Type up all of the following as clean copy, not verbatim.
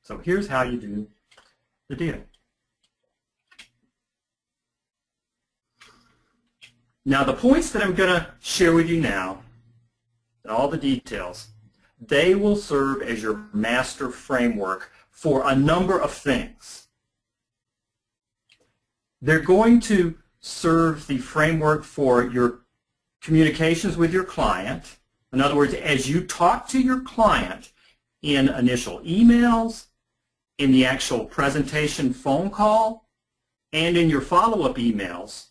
So here's how you do the deal. Now the points that I'm going to share with you now, and all the details, they will serve as your master framework for a number of things. They're going to serve the framework for your communications with your client. In other words, as you talk to your client in initial emails, in the actual presentation phone call, and in your follow-up emails,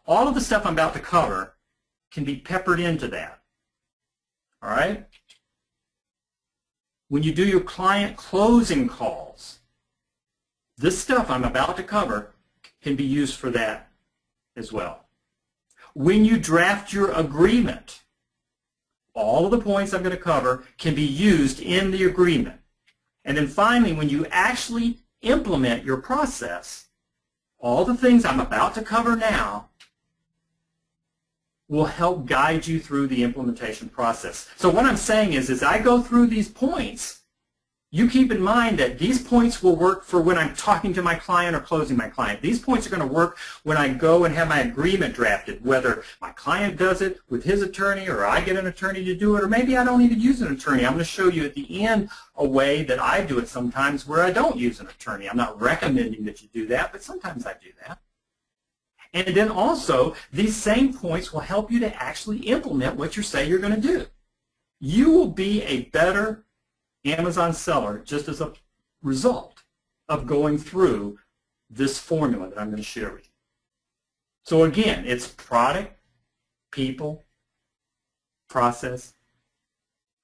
all of the stuff I'm about to cover can be peppered into that. All right? When you do your client closing calls, this stuff I'm about to cover can be used for that as well. When you draft your agreement, all of the points I'm going to cover can be used in the agreement. And then finally, when you actually implement your process, all the things I'm about to cover now will help guide you through the implementation process. So what I'm saying is, as I go through these points, you keep in mind that these points will work for when I'm talking to my client or closing my client. These points are going to work when I go and have my agreement drafted, whether my client does it with his attorney or I get an attorney to do it, or maybe I don't even use an attorney. I'm going to show you at the end a way that I do it sometimes where I don't use an attorney. I'm not recommending that you do that, but sometimes I do that. And then also, these same points will help you to actually implement what you say you're going to do. You will be a better Amazon seller just as a result of going through this formula that I'm going to share with you. So again, it's product, people, process,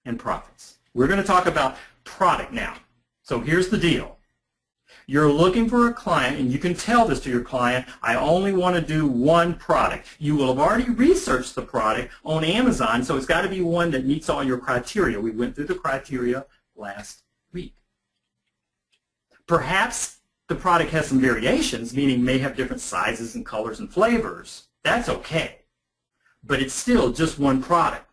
and profits. We're going to talk about product now. So here's the deal. You're looking for a client, and you can tell this to your client, I only want to do one product. You will have already researched the product on Amazon, so it's got to be one that meets all your criteria. We went through the criteria last week. Perhaps the product has some variations, meaning may have different sizes and colors and flavors. That's okay. But it's still just one product.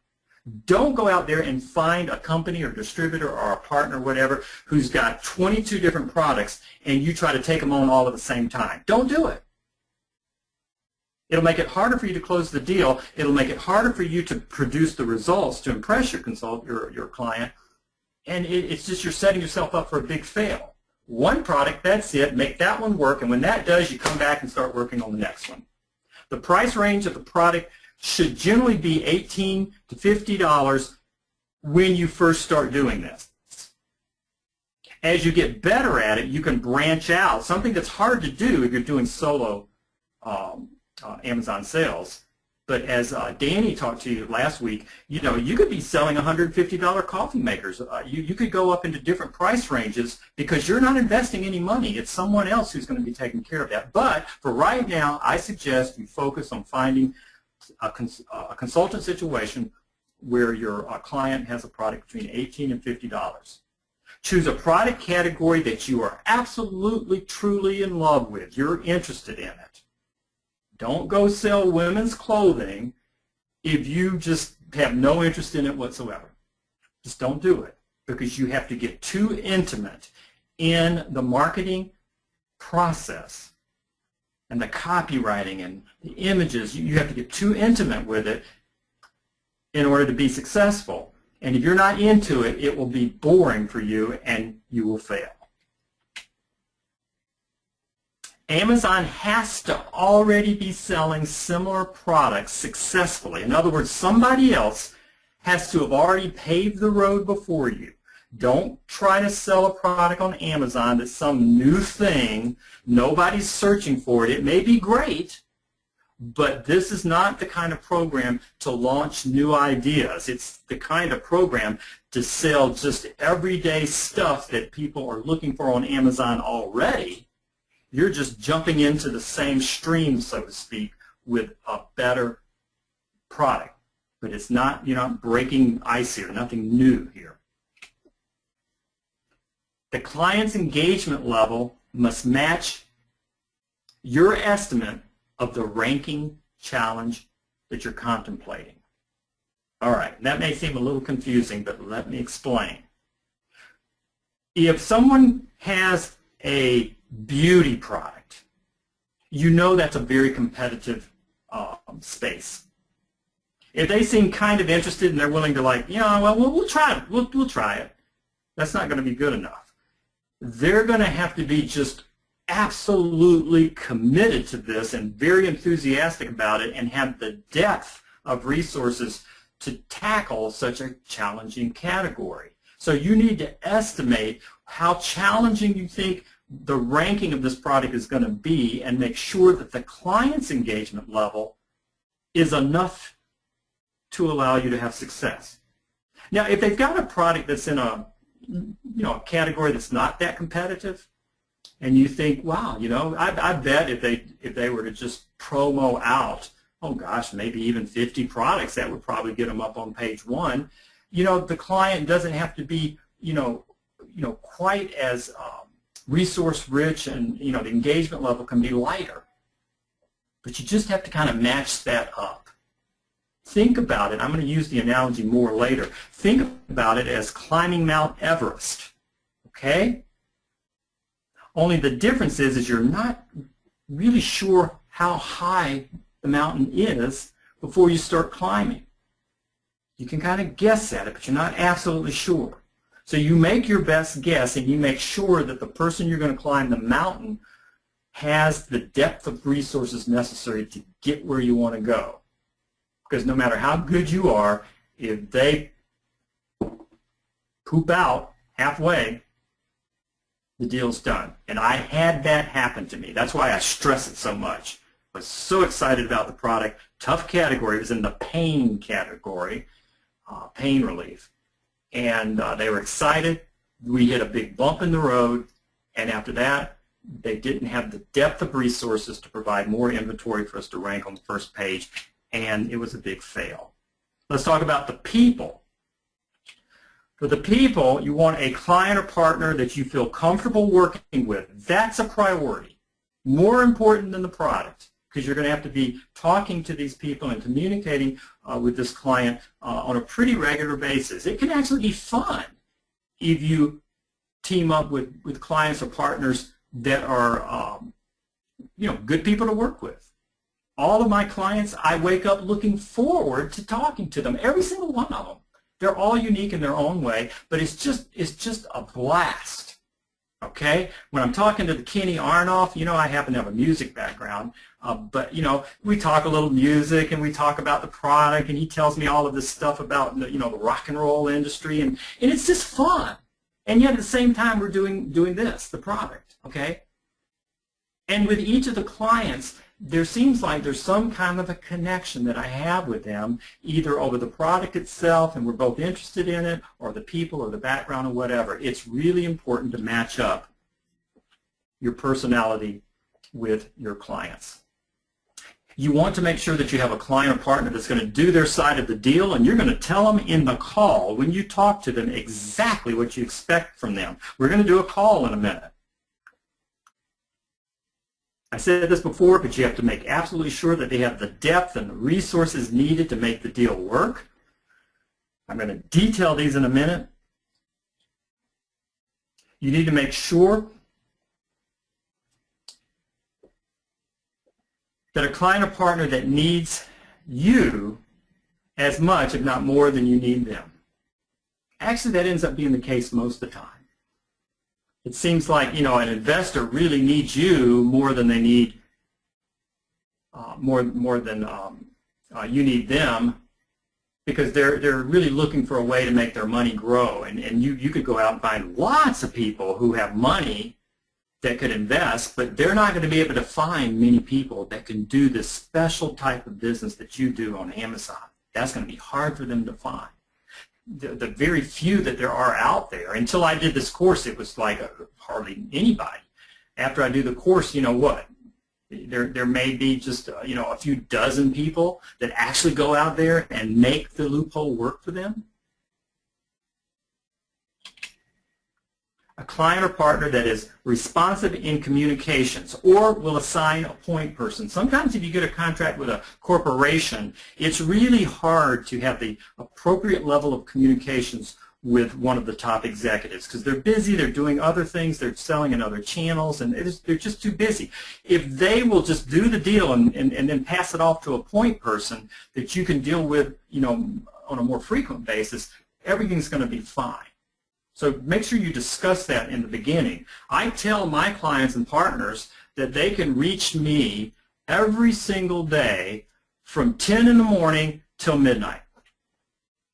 Don't go out there and find a company or distributor or a partner, whatever, who's got 22 different products and you try to take them on all at the same time. Don't do it. It'll make it harder for you to close the deal. It'll make it harder for you to produce the results to impress your client. And it's just you're setting yourself up for a big fail. One product, that's it. Make that one work. And when that does, you come back and start working on the next one. The price range of the product should generally be $18 to $50 when you first start doing this. As you get better at it, you can branch out. Something that's hard to do if you're doing solo Amazon sales. But as Danny talked to you last week, you know, you could be selling $150 coffee makers. You could go up into different price ranges because you're not investing any money. It's someone else who's going to be taking care of that. But for right now, I suggest you focus on finding a consultant situation where your client has a product between $18 and $50. Choose a product category that you are absolutely, truly in love with. You're interested in it. Don't go sell women's clothing if you just have no interest in it whatsoever. Just don't do it, because you have to get too intimate in the marketing process and the copywriting and the images. You have to get too intimate with it in order to be successful. And if you're not into it, it will be boring for you and you will fail. Amazon has to already be selling similar products successfully. In other words, somebody else has to have already paved the road before you. Don't try to sell a product on Amazon that's some new thing. Nobody's searching for it. It may be great, but this is not the kind of program to launch new ideas. It's the kind of program to sell just everyday stuff that people are looking for on Amazon already. You're just jumping into the same stream, so to speak, with a better product. But it's not, you're not breaking ice here, nothing new here. The client's engagement level must match your estimate of the ranking challenge that you're contemplating. All right, that may seem a little confusing, but let me explain. If someone has a beauty product, you know that's a very competitive space. If they seem kind of interested and they're willing to, like, yeah, well, we'll try it. We'll try it. That's not going to be good enough. They're going to have to be just absolutely committed to this and very enthusiastic about it and have the depth of resources to tackle such a challenging category. So you need to estimate how challenging you think the ranking of this product is going to be and make sure that the client's engagement level is enough to allow you to have success. Now, if they've got a product that's in a a category that's not that competitive, and you think, wow, I bet if they were to just promo out, oh gosh, maybe even 50 products, that would probably get them up on page 1. The client doesn't have to be quite as resource rich, and the engagement level can be lighter. But you just have to kind of match that up. Think about it. I'm going to use the analogy more later. Think about it as climbing Mount Everest, okay? Only the difference is you're not really sure how high the mountain is before you start climbing. You can kind of guess at it, but you're not absolutely sure. So you make your best guess, and you make sure that the person you're going to climb the mountain has the depth of resources necessary to get where you want to go. Because no matter how good you are, if they poop out halfway, the deal's done. And I had that happen to me. That's why I stress it so much. I was so excited about the product. Tough category. It was in the pain category, pain relief. And they were excited. We hit a big bump in the road. And after that, they didn't have the depth of resources to provide more inventory for us to rank on the first page. And it was a big fail. Let's talk about the people. For the people, you want a client or partner that you feel comfortable working with. That's a priority. More important than the product, because you're going to have to be talking to these people and communicating with this client on a pretty regular basis. It can actually be fun if you team up with clients or partners that are good people to work with. All of my clients, I wake up looking forward to talking to them, every single one of them. They're all unique in their own way, but it's just a blast, okay? When I'm talking to the Kenny Arnoff, I happen to have a music background, but, we talk a little music and we talk about the product, and he tells me all of this stuff about, the rock and roll industry, and it's just fun. And yet at the same time, we're doing this, the product, okay? And with each of the clients, there seems like there's some kind of a connection that I have with them, either over the product itself, and we're both interested in it, or the people, or the background, or whatever. It's really important to match up your personality with your clients. You want to make sure that you have a client or partner that's going to do their side of the deal, and you're going to tell them in the call, when you talk to them, exactly what you expect from them. We're going to do a call in a minute. I said this before, but you have to make absolutely sure that they have the depth and the resources needed to make the deal work. I'm going to detail these in a minute. You need to make sure that a client or partner that needs you as much, if not more, than you need them. Actually, that ends up being the case most of the time. It seems like, an investor really needs you more than they need, more than you need them, because they're really looking for a way to make their money grow. And you could go out and find lots of people who have money that could invest, but they're not going to be able to find many people that can do this special type of business that you do on Amazon. That's going to be hard for them to find. The very few that there are out there. Until I did this course, it was like hardly anybody. After I do the course, there may be just a few dozen people that actually go out there and make the loophole work for them. A client or partner that is responsive in communications, or will assign a point person. Sometimes if you get a contract with a corporation, it's really hard to have the appropriate level of communications with one of the top executives because they're busy, they're doing other things, they're selling in other channels, and they're just too busy. If they will just do the deal and then pass it off to a point person that you can deal with, you know, on a more frequent basis, everything's going to be fine. So make sure you discuss that in the beginning. I tell my clients and partners that they can reach me every single day from 10 in the morning till midnight,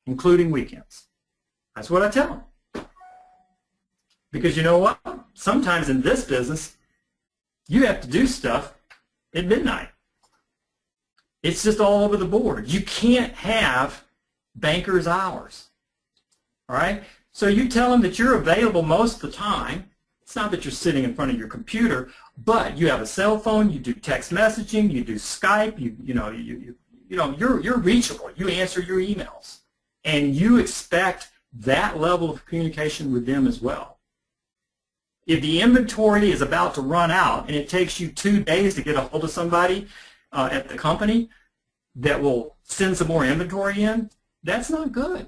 including weekends. That's what I tell them. Because you know what? Sometimes in this business, you have to do stuff at midnight. It's just all over the board. You can't have banker's hours. All right? So you tell them that you're available most of the time. It's not that you're sitting in front of your computer, but you have a cell phone, you do text messaging, you do Skype, you're reachable. You answer your emails. And you expect that level of communication with them as well. If the inventory is about to run out and it takes you 2 days to get a hold of somebody at the company that will send some more inventory in, that's not good.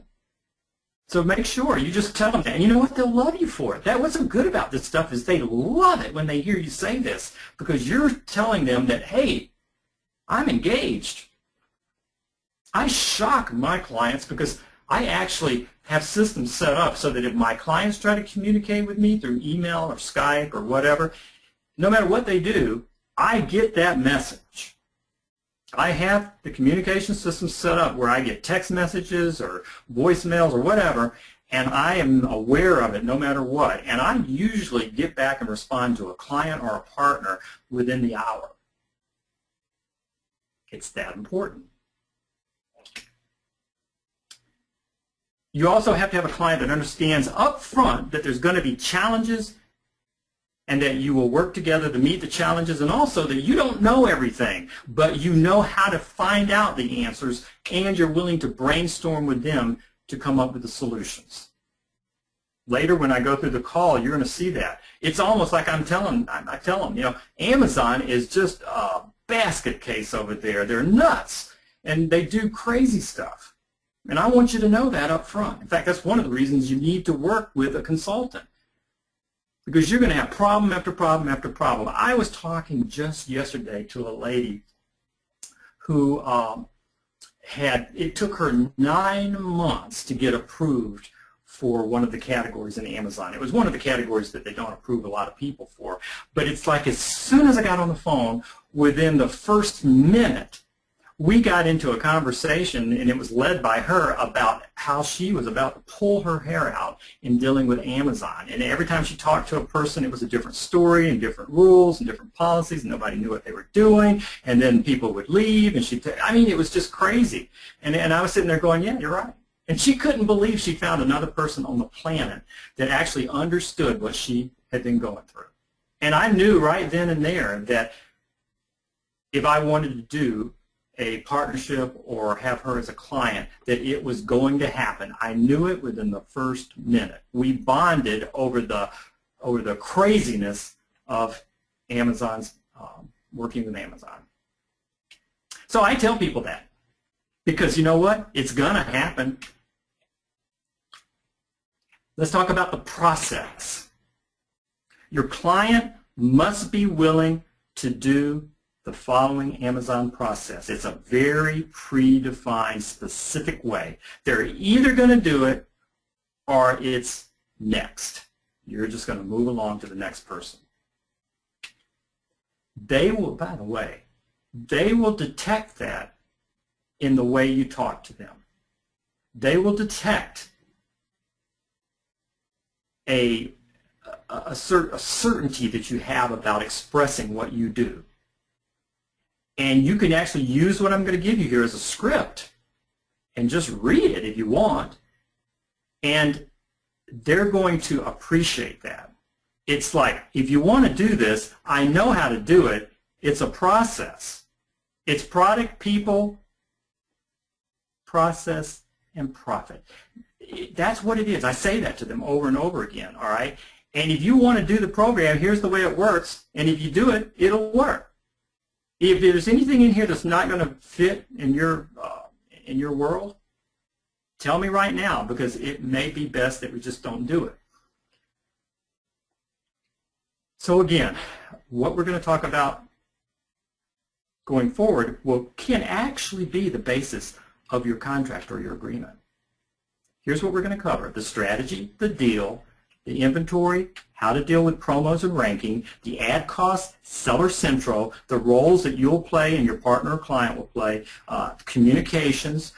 So make sure you just tell them that. And you know what? They'll love you for it. What's so good about this stuff is they love it when they hear you say this because you're telling them that, hey, I'm engaged. I shock my clients because I actually have systems set up so that if my clients try to communicate with me through email or Skype or whatever, no matter what they do, I get that message. I have the communication system set up where I get text messages or voicemails or whatever, and I am aware of it no matter what. And I usually get back and respond to a client or a partner within the hour. It's that important. You also have to have a client that understands up front that there's going to be challenges and that you will work together to meet the challenges, and also that you don't know everything, but you know how to find out the answers, and you're willing to brainstorm with them to come up with the solutions. Later, when I go through the call, you're going to see that. It's almost like I tell them, you know, Amazon is just a basket case over there. They're nuts, and they do crazy stuff. And I want you to know that up front. In fact, that's one of the reasons you need to work with a consultant, because you're going to have problem after problem after problem. I was talking just yesterday to a lady who it took her 9 months to get approved for one of the categories in Amazon. It was one of the categories that they don't approve a lot of people for. But it's like as soon as I got on the phone, within the first minute, we got into a conversation, and it was led by her about how she was about to pull her hair out in dealing with Amazon. And every time she talked to a person, it was a different story and different rules and different policies, and nobody knew what they were doing. And then people would leave, and I mean, it was just crazy. And I was sitting there going, yeah, you're right. And she couldn't believe she found another person on the planet that actually understood what she had been going through. And I knew right then and there that if I wanted to do a partnership or have her as a client, that it was going to happen. I knew it within the first minute. We bonded over the craziness of Amazon's working with Amazon. So I tell people that because you know what? It's going to happen. Let's talk about the process. Your client must be willing to do the following Amazon process. It's a very predefined, specific way. They're either going to do it or it's next. You're just going to move along to the next person. They will, by the way, they will detect that in the way you talk to them. They will detect a certainty that you have about expressing what you do. And you can actually use what I'm going to give you here as a script and just read it if you want. And they're going to appreciate that. It's like, if you want to do this, I know how to do it. It's a process. It's product, people, process, and profit. That's what it is. I say that to them over and over again, all right? And if you want to do the program, here's the way it works. And if you do it, it'll work. If there's anything in here that's not going to fit in your world, Tell me right now, because it may be best that we just don't do it. So again, what we're going to talk about going forward can actually be the basis of your contract or your agreement. Here's what we're going to cover: the strategy, the deal, the inventory, how to deal with promos and ranking, the ad costs, seller central, the roles that you'll play and your partner or client will play, communications,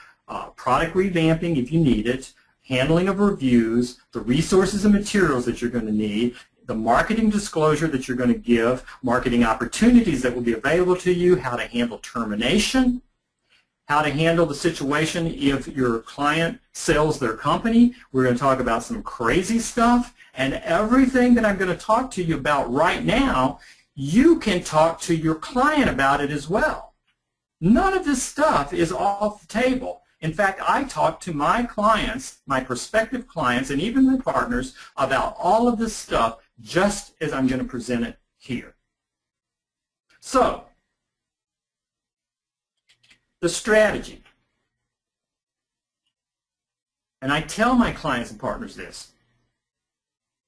product revamping if you need it, handling of reviews, the resources and materials that you're going to need, the marketing disclosure that you're going to give, marketing opportunities that will be available to you, how to handle termination, how to handle the situation if your client sells their company. We're going to talk about some crazy stuff, and everything that I'm going to talk to you about right now, you can talk to your client about it as well. None of this stuff is off the table. In fact, I talk to my clients, my prospective clients, and even my partners about all of this stuff just as I'm going to present it here. So, the strategy. And I tell my clients and partners this.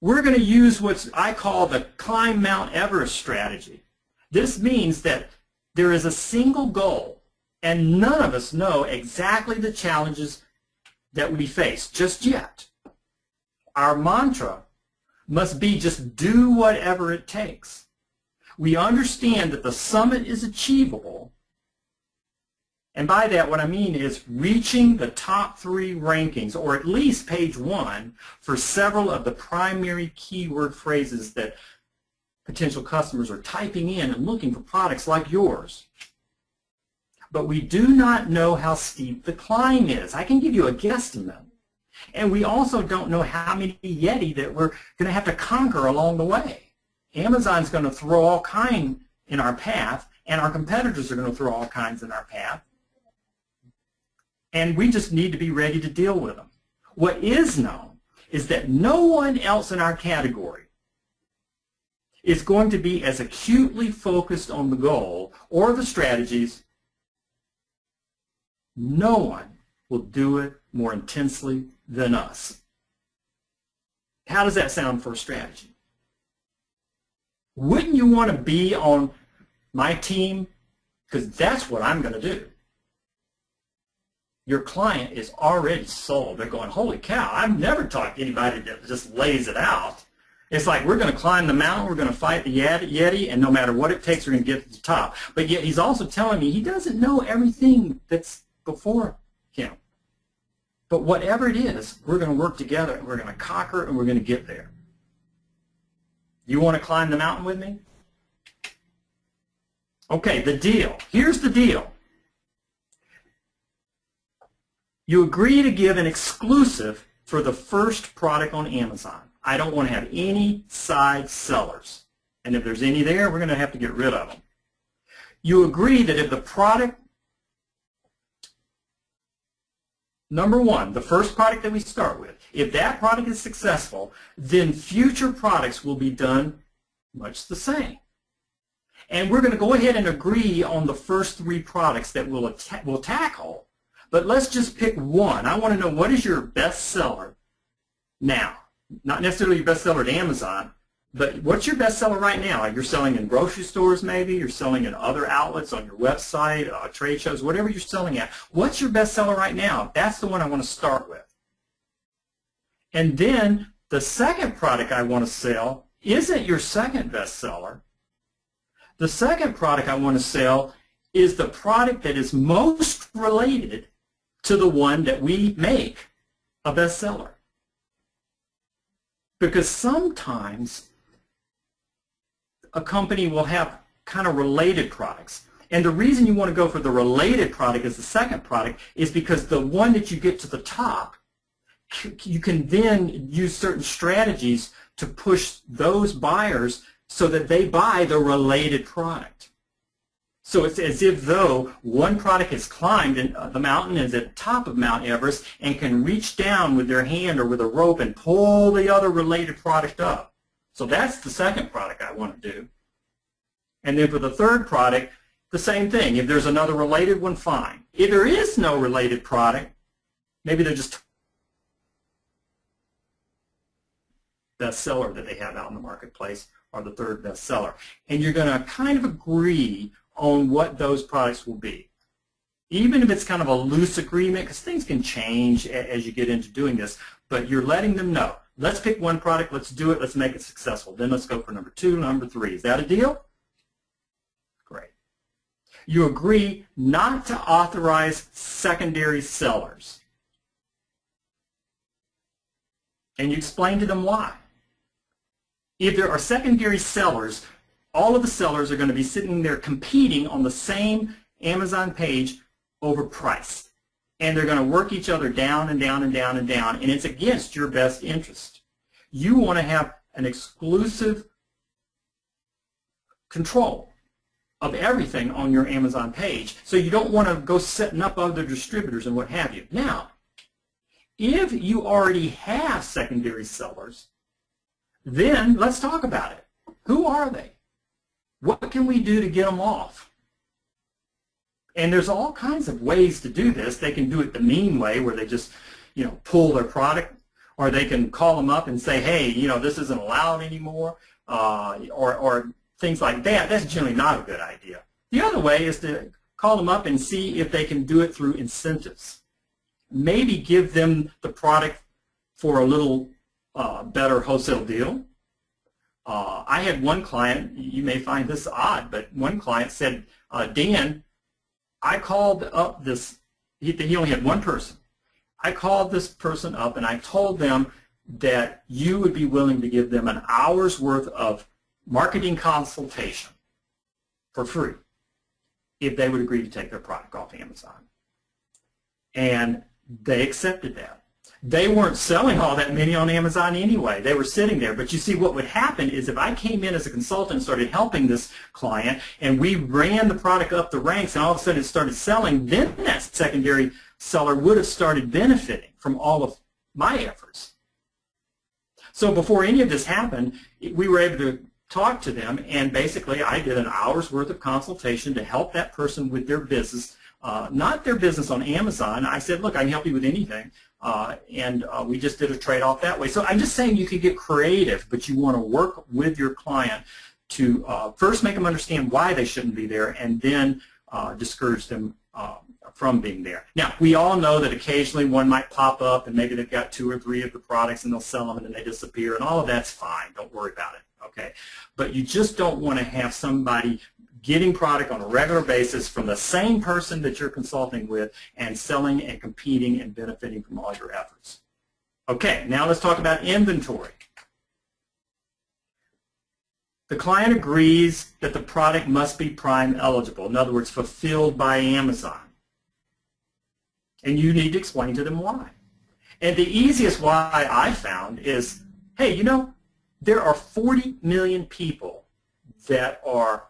We're going to use what I call the climb Mount Everest strategy. This means that there is a single goal, and none of us know exactly the challenges that we face just yet. Our mantra must be just do whatever it takes. We understand that the summit is achievable, and by that what I mean is reaching the top 3 rankings, or at least page 1, for several of the primary keyword phrases that potential customers are typing in and looking for products like yours. But we do not know how steep the climb is. I can give you a guesstimate. And we also don't know how many Yeti that we're going to have to conquer along the way. Amazon's going to throw all kinds in our path, and our competitors are going to throw all kinds in our path. And we just need to be ready to deal with them. What is known is that no one else in our category is going to be as acutely focused on the goal or the strategies. No one will do it more intensely than us. How does that sound for a strategy? Wouldn't you want to be on my team? Because that's what I'm going to do. Your client is already sold. They're going, holy cow, I've never talked to anybody that just lays it out. It's like, we're going to climb the mountain, we're going to fight the Yeti, and no matter what it takes, we're going to get to the top. But yet he's also telling me he doesn't know everything that's before him. But whatever it is, we're going to work together, and we're going to conquer, and we're going to get there. You want to climb the mountain with me? Okay, the deal. Here's the deal. You agree to give an exclusive for the first product on Amazon. I don't want to have any side sellers. And if there's any there, we're going to have to get rid of them. You agree that if the product, number 1, the first product that we start with, if that product is successful, then future products will be done much the same. And we're going to go ahead and agree on the first 3 products that we'll tackle. But let's just pick one. I want to know, what is your best seller now? Not necessarily your best seller at Amazon, but what's your best seller right now? You're selling in grocery stores maybe, you're selling in other outlets on your website, trade shows, whatever you're selling at. What's your best seller right now? That's the one I want to start with. And then the second product I want to sell isn't your second best seller. The second product I want to sell is the product that is most related to the one that we make a bestseller. Because sometimes a company will have kind of related products. And the reason you want to go for the related product as the second product is because the one that you get to the top, you can then use certain strategies to push those buyers so that they buy the related product. So it's as if though one product has climbed the mountain, is at the top of Mount Everest, and can reach down with their hand or with a rope and pull the other related product up. So that's the second product I want to do. And then for the third product, the same thing. If there's another related one, fine. If there is no related product, maybe they're just best seller that they have out in the marketplace or the third best seller. And you're going to kind of agree on what those products will be. Even if it's kind of a loose agreement, because things can change as you get into doing this, but you're letting them know, let's pick one product, let's do it, let's make it successful. Then let's go for number 2, number 3. Is that a deal? Great. You agree not to authorize secondary sellers. And you explain to them why. If there are secondary sellers, all of the sellers are going to be sitting there competing on the same Amazon page over price. And they're going to work each other down and down and down and down, and it's against your best interest. You want to have an exclusive control of everything on your Amazon page, so you don't want to go setting up other distributors and what have you. Now, if you already have secondary sellers, then let's talk about it. Who are they? What can we do to get them off? And there's all kinds of ways to do this. They can do it the mean way, where they just, pull their product, or they can call them up and say, hey, this isn't allowed anymore, or things like that. That's generally not a good idea. The other way is to call them up and see if they can do it through incentives. Maybe give them the product for a little better wholesale deal. I had one client, you may find this odd, but one client said, Dan, I called up this, he only had one person. I called this person up and I told them that you would be willing to give them an hour's worth of marketing consultation for free if they would agree to take their product off Amazon. And they accepted that. They weren't selling all that many on Amazon anyway. They were sitting there. But you see, what would happen is if I came in as a consultant and started helping this client, and we ran the product up the ranks, and all of a sudden it started selling, then that secondary seller would have started benefiting from all of my efforts. So before any of this happened, we were able to talk to them, and basically I did an hour's worth of consultation to help that person with their business, not their business on Amazon. I said, look, I can help you with anything. And we just did a trade-off that way. So I'm just saying you can get creative, but you want to work with your client to first make them understand why they shouldn't be there, and then discourage them from being there. Now, we all know that occasionally one might pop up, and maybe they've got 2 or 3 of the products, and they'll sell them, and then they disappear, and all of that's fine. Don't worry about it, okay? But you just don't want to have somebody getting product on a regular basis from the same person that you're consulting with and selling and competing and benefiting from all your efforts. Okay, now let's talk about inventory. The client agrees that the product must be Prime eligible, in other words, fulfilled by Amazon. And you need to explain to them why. And the easiest why I found is, hey, there are 40 million people that are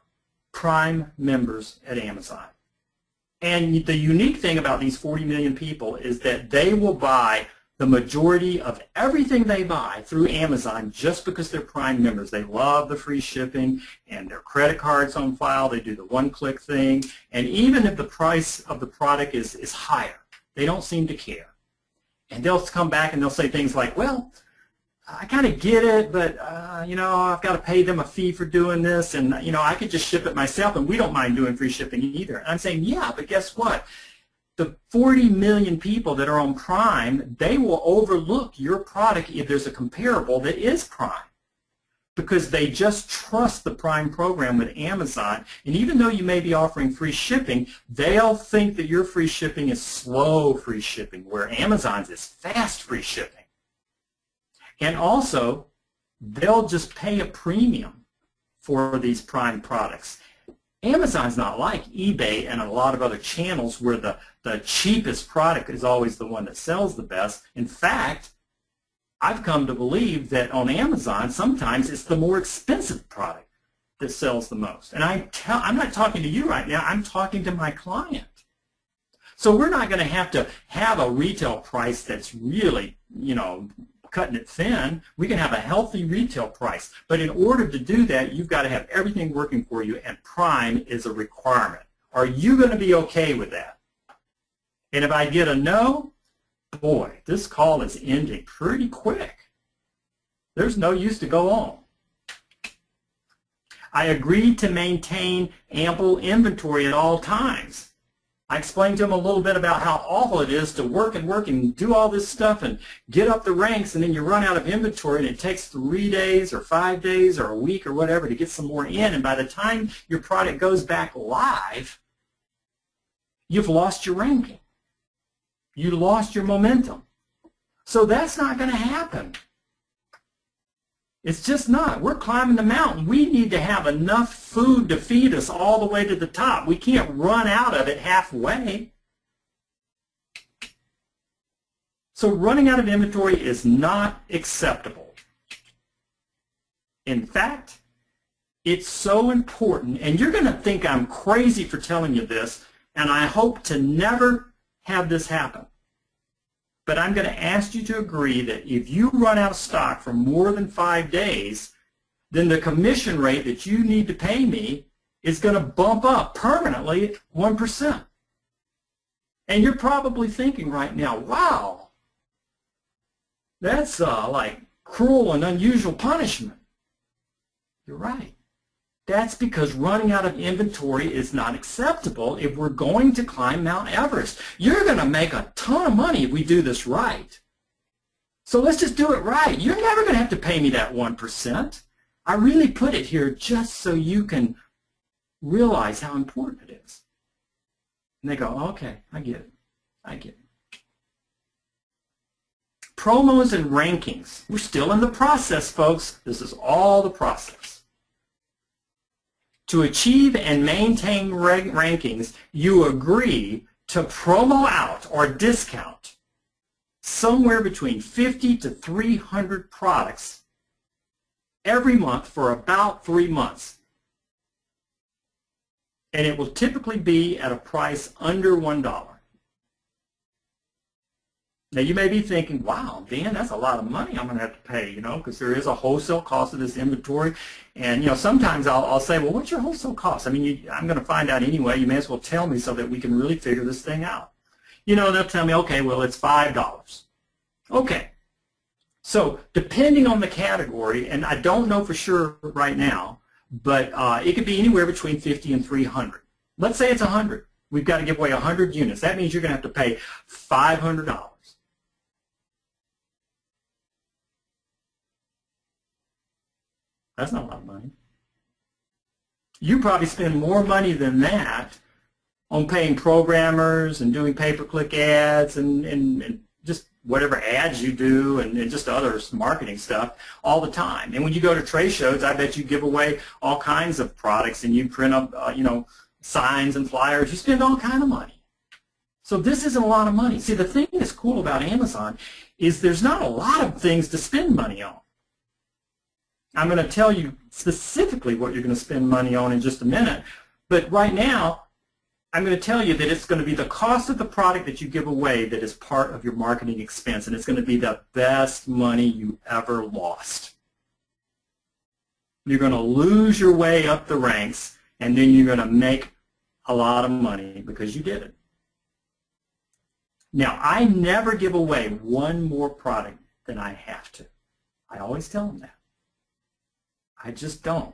Prime members at Amazon. And the unique thing about these 40 million people is that they will buy the majority of everything they buy through Amazon just because they're Prime members. They love the free shipping and their credit cards on file. They do the one-click thing. And even if the price of the product is higher, they don't seem to care. And they'll come back and they'll say things like, well, I kind of get it, but I've got to pay them a fee for doing this, and I could just ship it myself, and we don't mind doing free shipping either. And I'm saying, yeah, but guess what? The 40 million people that are on Prime, they will overlook your product if there's a comparable that is Prime, because they just trust the Prime program with Amazon. And even though you may be offering free shipping, they'll think that your free shipping is slow free shipping, where Amazon's is fast free shipping. And also, they'll just pay a premium for these Prime products. Amazon's not like eBay and a lot of other channels where the cheapest product is always the one that sells the best. In fact, I've come to believe that on Amazon, sometimes it's the more expensive product that sells the most. And I'm not talking to you right now. I'm talking to my client. So we're not going to have a retail price that's really, cutting it thin. We can have a healthy retail price. But in order to do that, you've got to have everything working for you, and Prime is a requirement. Are you going to be okay with that? And if I get a no, boy, this call is ending pretty quick. There's no use to go on. I agreed to maintain ample inventory at all times. I explained to him a little bit about how awful it is to work and do all this stuff and get up the ranks, and then you run out of inventory and it takes 3 days or 5 days or a week or whatever to get some more in, and by the time your product goes back live, you've lost your ranking. You lost your momentum. So that's not going to happen. It's just not. We're climbing the mountain. We need to have enough food to feed us all the way to the top. We can't run out of it halfway. So running out of inventory is not acceptable. In fact, it's so important, and you're going to think I'm crazy for telling you this, and I hope to never have this happen. But I'm going to ask you to agree that if you run out of stock for more than 5 days, then the commission rate that you need to pay me is going to bump up permanently 1%. And you're probably thinking right now, wow, that's like cruel and unusual punishment. You're right. That's because running out of inventory is not acceptable if we're going to climb Mount Everest. You're going to make a ton of money if we do this right. So let's just do it right. You're never going to have to pay me that 1%. I really put it here just so you can realize how important it is. And they go, okay, I get it. I get it. Promos and rankings. We're still in the process, folks. This is all the process. To achieve and maintain rankings, you agree to promo out or discount somewhere between 50 to 300 products every month for about 3 months. And it will typically be at a price under $1. Now you may be thinking, wow, Dan, that's a lot of money I'm going to have to pay, because there is a wholesale cost of this inventory. And, sometimes I'll say, well, what's your wholesale cost? I mean, I'm going to find out anyway. You may as well tell me so that we can really figure this thing out. They'll tell me, okay, well, it's $5. Okay. So depending on the category, and I don't know for sure right now, but it could be anywhere between 50 and 300. Let's say it's 100. We've got to give away 100 units. That means you're going to have to pay $500. That's not a lot of money. You probably spend more money than that on paying programmers and doing pay-per-click ads and just whatever ads you do and just other marketing stuff all the time. And when you go to trade shows, I bet you give away all kinds of products and you print up, signs and flyers. You spend all kind of money. So this isn't a lot of money. See, the thing that's cool about Amazon is there's not a lot of things to spend money on. I'm going to tell you specifically what you're going to spend money on in just a minute, but right now I'm going to tell you that it's going to be the cost of the product that you give away that is part of your marketing expense, and it's going to be the best money you ever lost. You're going to lose your way up the ranks, and then you're going to make a lot of money because you did it. Now, I never give away one more product than I have to. I always tell them that. I just don't.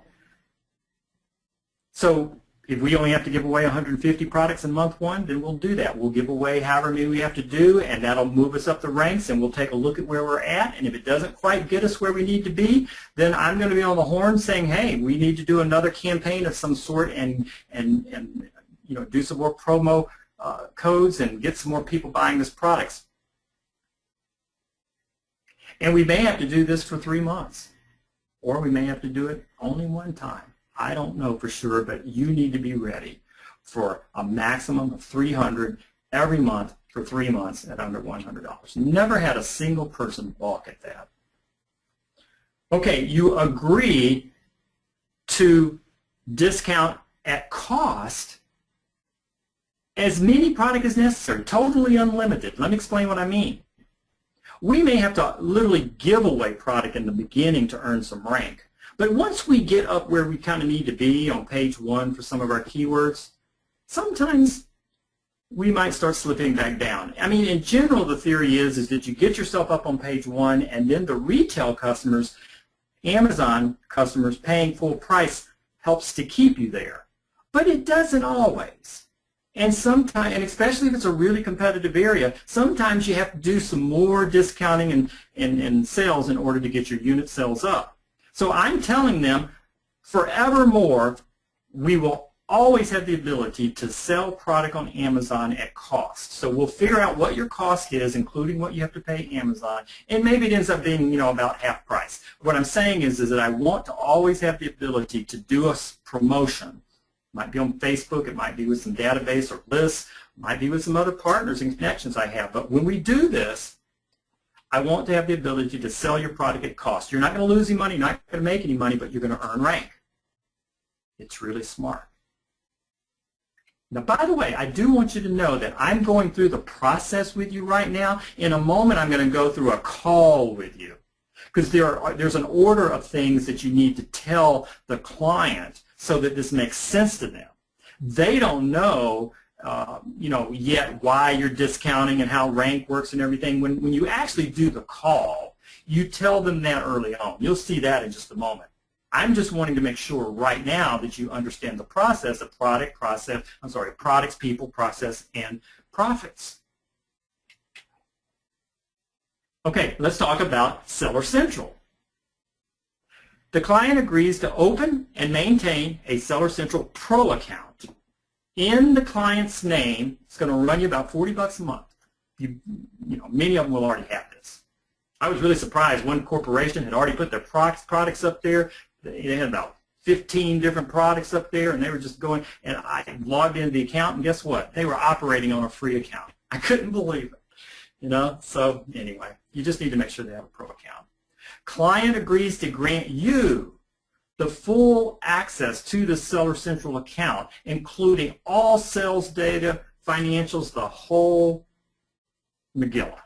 So if we only have to give away 150 products in month 1, then we'll do that. We'll give away however many we have to do, and that'll move us up the ranks, and we'll take a look at where we're at. And if it doesn't quite get us where we need to be, then I'm going to be on the horn saying, hey, we need to do another campaign of some sort and do some more promo codes and get some more people buying this products. And we may have to do this for 3 months. Or we may have to do it only one time. I don't know for sure, but you need to be ready for a maximum of 300 every month for 3 months at under $100. Never had a single person balk at that. Okay, you agree to discount at cost as many products as necessary, totally unlimited. Let me explain what I mean. We may have to literally give away product in the beginning to earn some rank. But once we get up where we kind of need to be on page 1 for some of our keywords, sometimes we might start slipping back down. I mean, in general, the theory is that you get yourself up on page 1, and then the retail customers, Amazon customers paying full price helps to keep you there. But it doesn't always. And sometimes, and especially if it's a really competitive area, sometimes you have to do some more discounting and sales in order to get your unit sales up. So I'm telling them, forevermore, we will always have the ability to sell product on Amazon at cost. So we'll figure out what your cost is, including what you have to pay Amazon, and maybe it ends up being, you know, about half price. What I'm saying is that I want to always have the ability to do a promotion. It might be on Facebook, it might be with some database or lists, it might be with some other partners and connections I have. But when we do this, I want to have the ability to sell your product at cost. You're not going to lose any money, you're not going to make any money, but you're going to earn rank. It's really smart. Now, by the way, I do want you to know that I'm going through the process with you right now. In a moment, I'm going to go through a call with you because there's an order of things that you need to tell the client so that this makes sense to them. They don't know, yet why you're discounting and how rank works and everything. When you actually do the call, you tell them that early on. You'll see that in just a moment. I'm just wanting to make sure right now that you understand the process of products, people, process, and profits. Okay, let's talk about Seller Central. The client agrees to open and maintain a Seller Central Pro account. In the client's name, it's going to run you about $40 a month. Many of them will already have this. I was really surprised. One corporation had already put their products up there. They had about 15 different products up there, and they were just going, and I logged into the account, and guess what? They were operating on a free account. I couldn't believe it. So anyway, you just need to make sure they have a pro account. Client agrees to grant you the full access to the Seller Central account, including all sales data, financials, the whole Megillah.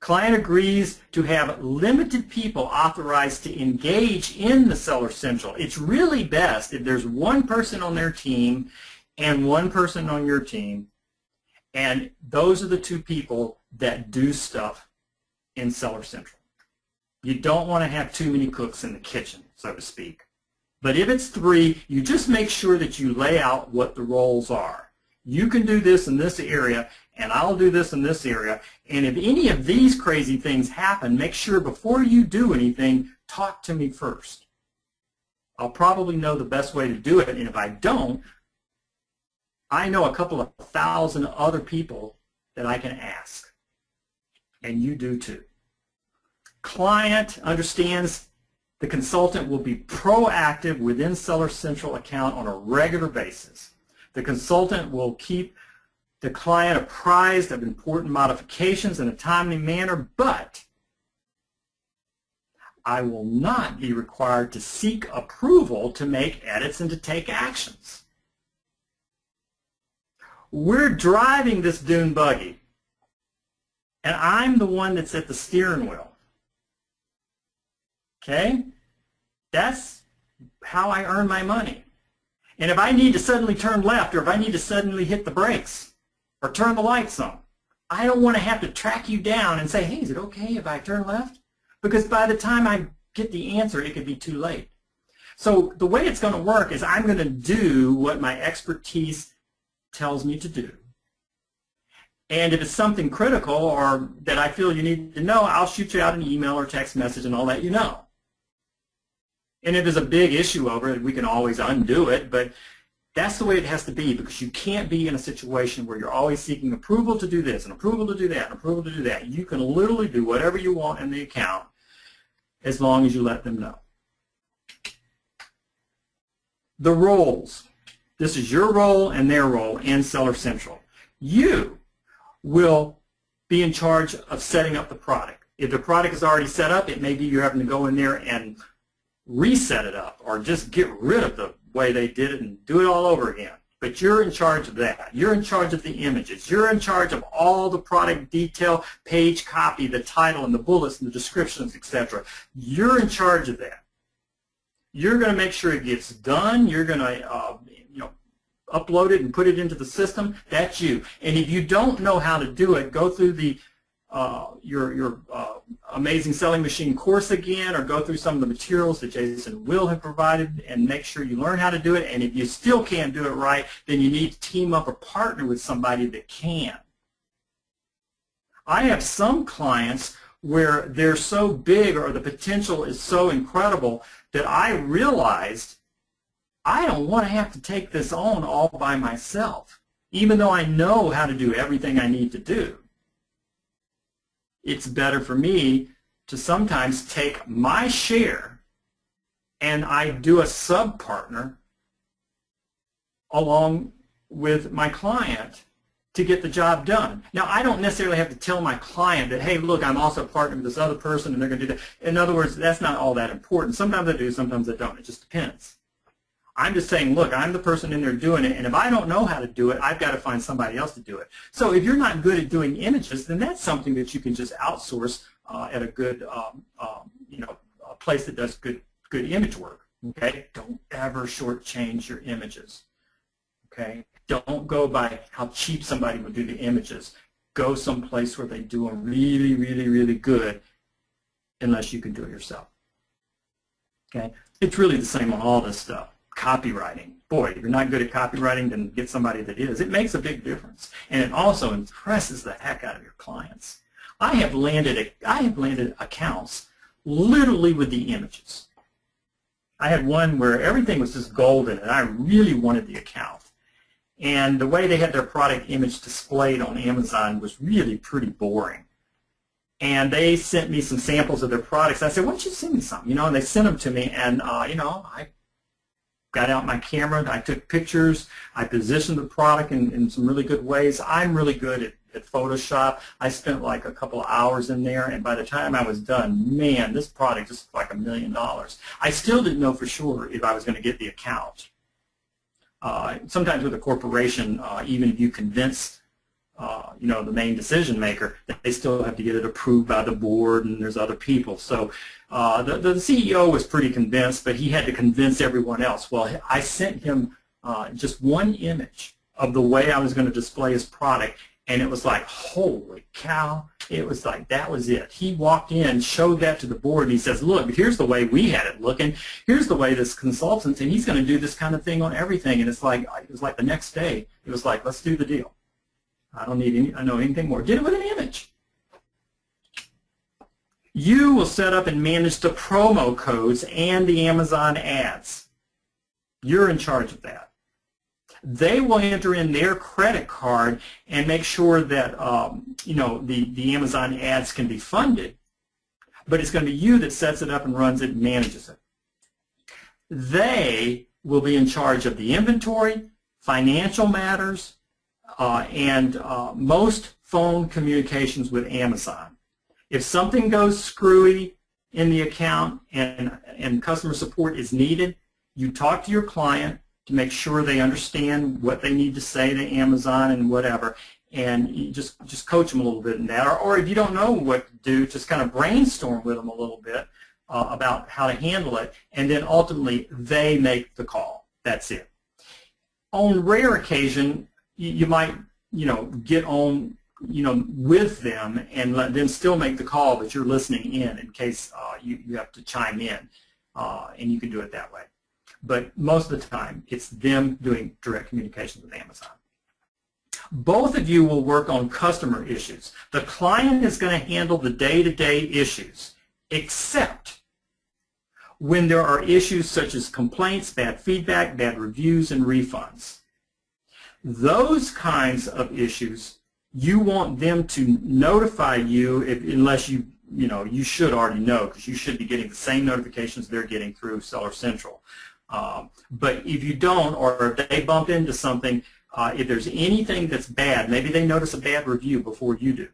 Client agrees to have limited people authorized to engage in the Seller Central. It's really best if there's one person on their team and one person on your team, and those are the two people that do stuff in Seller Central. You don't want to have too many cooks in the kitchen, so to speak. But if it's 3, you just make sure that you lay out what the roles are. You can do this in this area, and I'll do this in this area. And if any of these crazy things happen, make sure before you do anything, talk to me first. I'll probably know the best way to do it, and if I don't, I know a couple of thousand other people that I can ask, and you do too. Client understands the consultant will be proactive within Seller Central account on a regular basis. The consultant will keep the client apprised of important modifications in a timely manner, but I will not be required to seek approval to make edits and to take actions. We're driving this dune buggy, and I'm the one that's at the steering wheel. Okay? That's how I earn my money. And if I need to suddenly turn left, or if I need to suddenly hit the brakes, or turn the lights on, I don't want to have to track you down and say, hey, is it okay if I turn left? Because by the time I get the answer, it could be too late. So the way it's going to work is I'm going to do what my expertise tells me to do. And if it's something critical or that I feel you need to know, I'll shoot you out an email or text message and I'll let you know. And if there's a big issue over it, we can always undo it, but that's the way it has to be, because you can't be in a situation where you're always seeking approval to do this and approval to do that and approval to do that. You can literally do whatever you want in the account as long as you let them know. The roles. This is your role and their role in Seller Central. You will be in charge of setting up the product. If the product is already set up, it may be you're having to go in there and reset it up or just get rid of the way they did it and do it all over again. But you're in charge of that. You're in charge of the images. You're in charge of all the product detail, page copy, the title and the bullets and the descriptions, etc. You're in charge of that. You're going to make sure it gets done. You're going to upload it and put it into the system, that's you. And if you don't know how to do it, go through the your Amazing Selling Machine course again, or go through some of the materials that Jason will have provided and make sure you learn how to do it. And if you still can't do it right, then you need to team up or partner with somebody that can. I have some clients where they're so big or the potential is so incredible that I realized I don't want to have to take this on all by myself, even though I know how to do everything I need to do. It's better for me to sometimes take my share and I do a sub-partner along with my client to get the job done. Now, I don't necessarily have to tell my client that, hey, look, I'm also partnering with this other person and they're going to do that. In other words, that's not all that important. Sometimes I do, sometimes I don't. It just depends. I'm just saying, look, I'm the person in there doing it, and if I don't know how to do it, I've got to find somebody else to do it. So if you're not good at doing images, then that's something that you can just outsource at a good, a place that does good image work. Okay, don't ever shortchange your images. Okay, don't go by how cheap somebody would do the images. Go someplace where they do them really, really, really good, unless you can do it yourself. Okay, it's really the same on all this stuff. Copywriting. Boy, if you're not good at copywriting, then get somebody that is. It makes a big difference. And it also impresses the heck out of your clients. I have landed accounts literally with the images. I had one where everything was just golden and I really wanted the account. And the way they had their product image displayed on Amazon was really pretty boring. And they sent me some samples of their products. I said, why don't you send me some? And they sent them to me, and I got out my camera, I took pictures, I positioned the product in some really good ways. I'm really good at Photoshop. I spent like a couple of hours in there, and by the time I was done, man, this product just looked like $1 million. I still didn't know for sure if I was going to get the account. Sometimes with a corporation, even if you convince the main decision maker, they still have to get it approved by the board, and there's other people. So the CEO was pretty convinced, but he had to convince everyone else. Well, I sent him just one image of the way I was going to display his product, and it was like, holy cow, it was like, that was it. He walked in, showed that to the board, and he says, look, here's the way we had it looking, here's the way this consultant, and he's going to do this kind of thing on everything. And it was like the next day, it was like, let's do the deal. I don't know anything more. Get it with an image. You will set up and manage the promo codes and the Amazon ads. You're in charge of that. They will enter in their credit card and make sure that the Amazon ads can be funded, but it's going to be you that sets it up and runs it and manages it. They will be in charge of the inventory, financial matters, and most phone communications with Amazon. If something goes screwy in the account and customer support is needed, you talk to your client to make sure they understand what they need to say to Amazon and whatever, and you just coach them a little bit in that. Or if you don't know what to do, just kind of brainstorm with them a little bit about how to handle it, and then ultimately they make the call. That's it. On rare occasion, you might, get on, with them and let them still make the call, but you're listening in case you have to chime in, and you can do it that way. But most of the time, it's them doing direct communication with Amazon. Both of you will work on customer issues. The client is going to handle the day-to-day issues, except when there are issues such as complaints, bad feedback, bad reviews, and refunds. Those kinds of issues, you want them to notify you unless you should already know, because you should be getting the same notifications they're getting through Seller Central. But if you don't, or if they bump into something, if there's anything that's bad, maybe they notice a bad review before you do,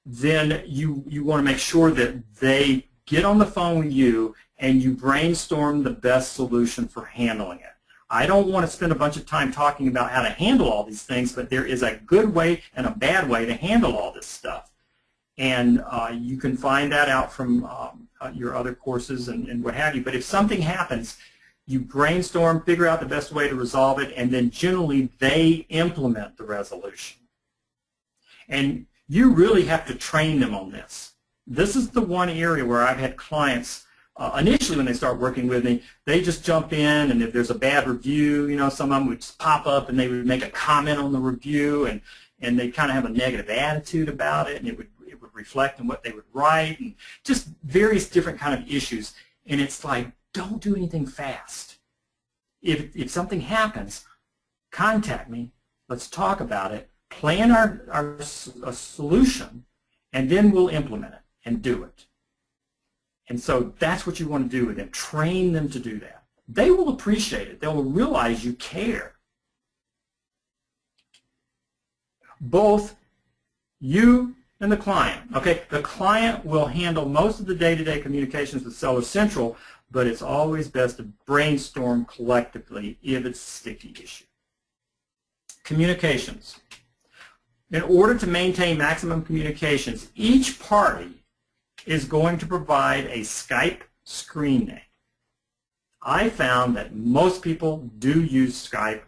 then you want to make sure that they get on the phone with you and you brainstorm the best solution for handling it. I don't want to spend a bunch of time talking about how to handle all these things, but there is a good way and a bad way to handle all this stuff. And you can find that out from your other courses and what have you. But if something happens, You brainstorm, figure out the best way to resolve it, and then generally they implement the resolution. And you really have to train them on this. This is the one area where I've had clients, initially when they start working with me, they just jump in, and if there's a bad review, you know, some of them would just pop up and they would make a comment on the review, and they kind of have a negative attitude about it, and it would reflect on what they would write, and just various different kind of issues. And it's like, don't do anything fast. If something happens, contact me, let's talk about it, plan a solution, and then we'll implement it and do it. And so that's what you want to do with them. Train them to do that. They will appreciate it. They will realize you care. Both you and the client. Okay, the client will handle most of the day-to-day communications with Seller Central, but it's always best to brainstorm collectively if it's a sticky issue. Communications. In order to maintain maximum communications, each party is going to provide a Skype screen name. I found that most people do use Skype,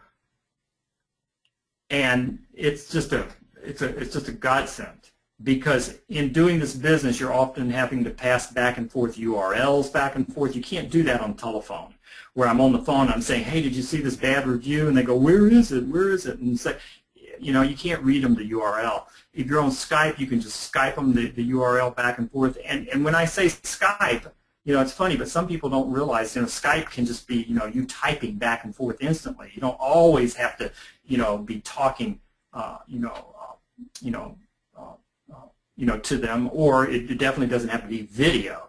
and it's just a godsend, because in doing this business you're often having to pass back and forth URLs back and forth. You can't do that on telephone, where I'm on the phone, I'm saying, hey, did you see this bad review? And they go, where is it? Where is it? And say, you know, you can't read them the URL. If you're on Skype, you can just Skype them the URL back and forth. And when I say Skype, you know, it's funny, but some people don't realize, you know, Skype can just be, you know, you typing back and forth instantly. You don't always have to, you know, be talking, to them, or it definitely doesn't have to be video.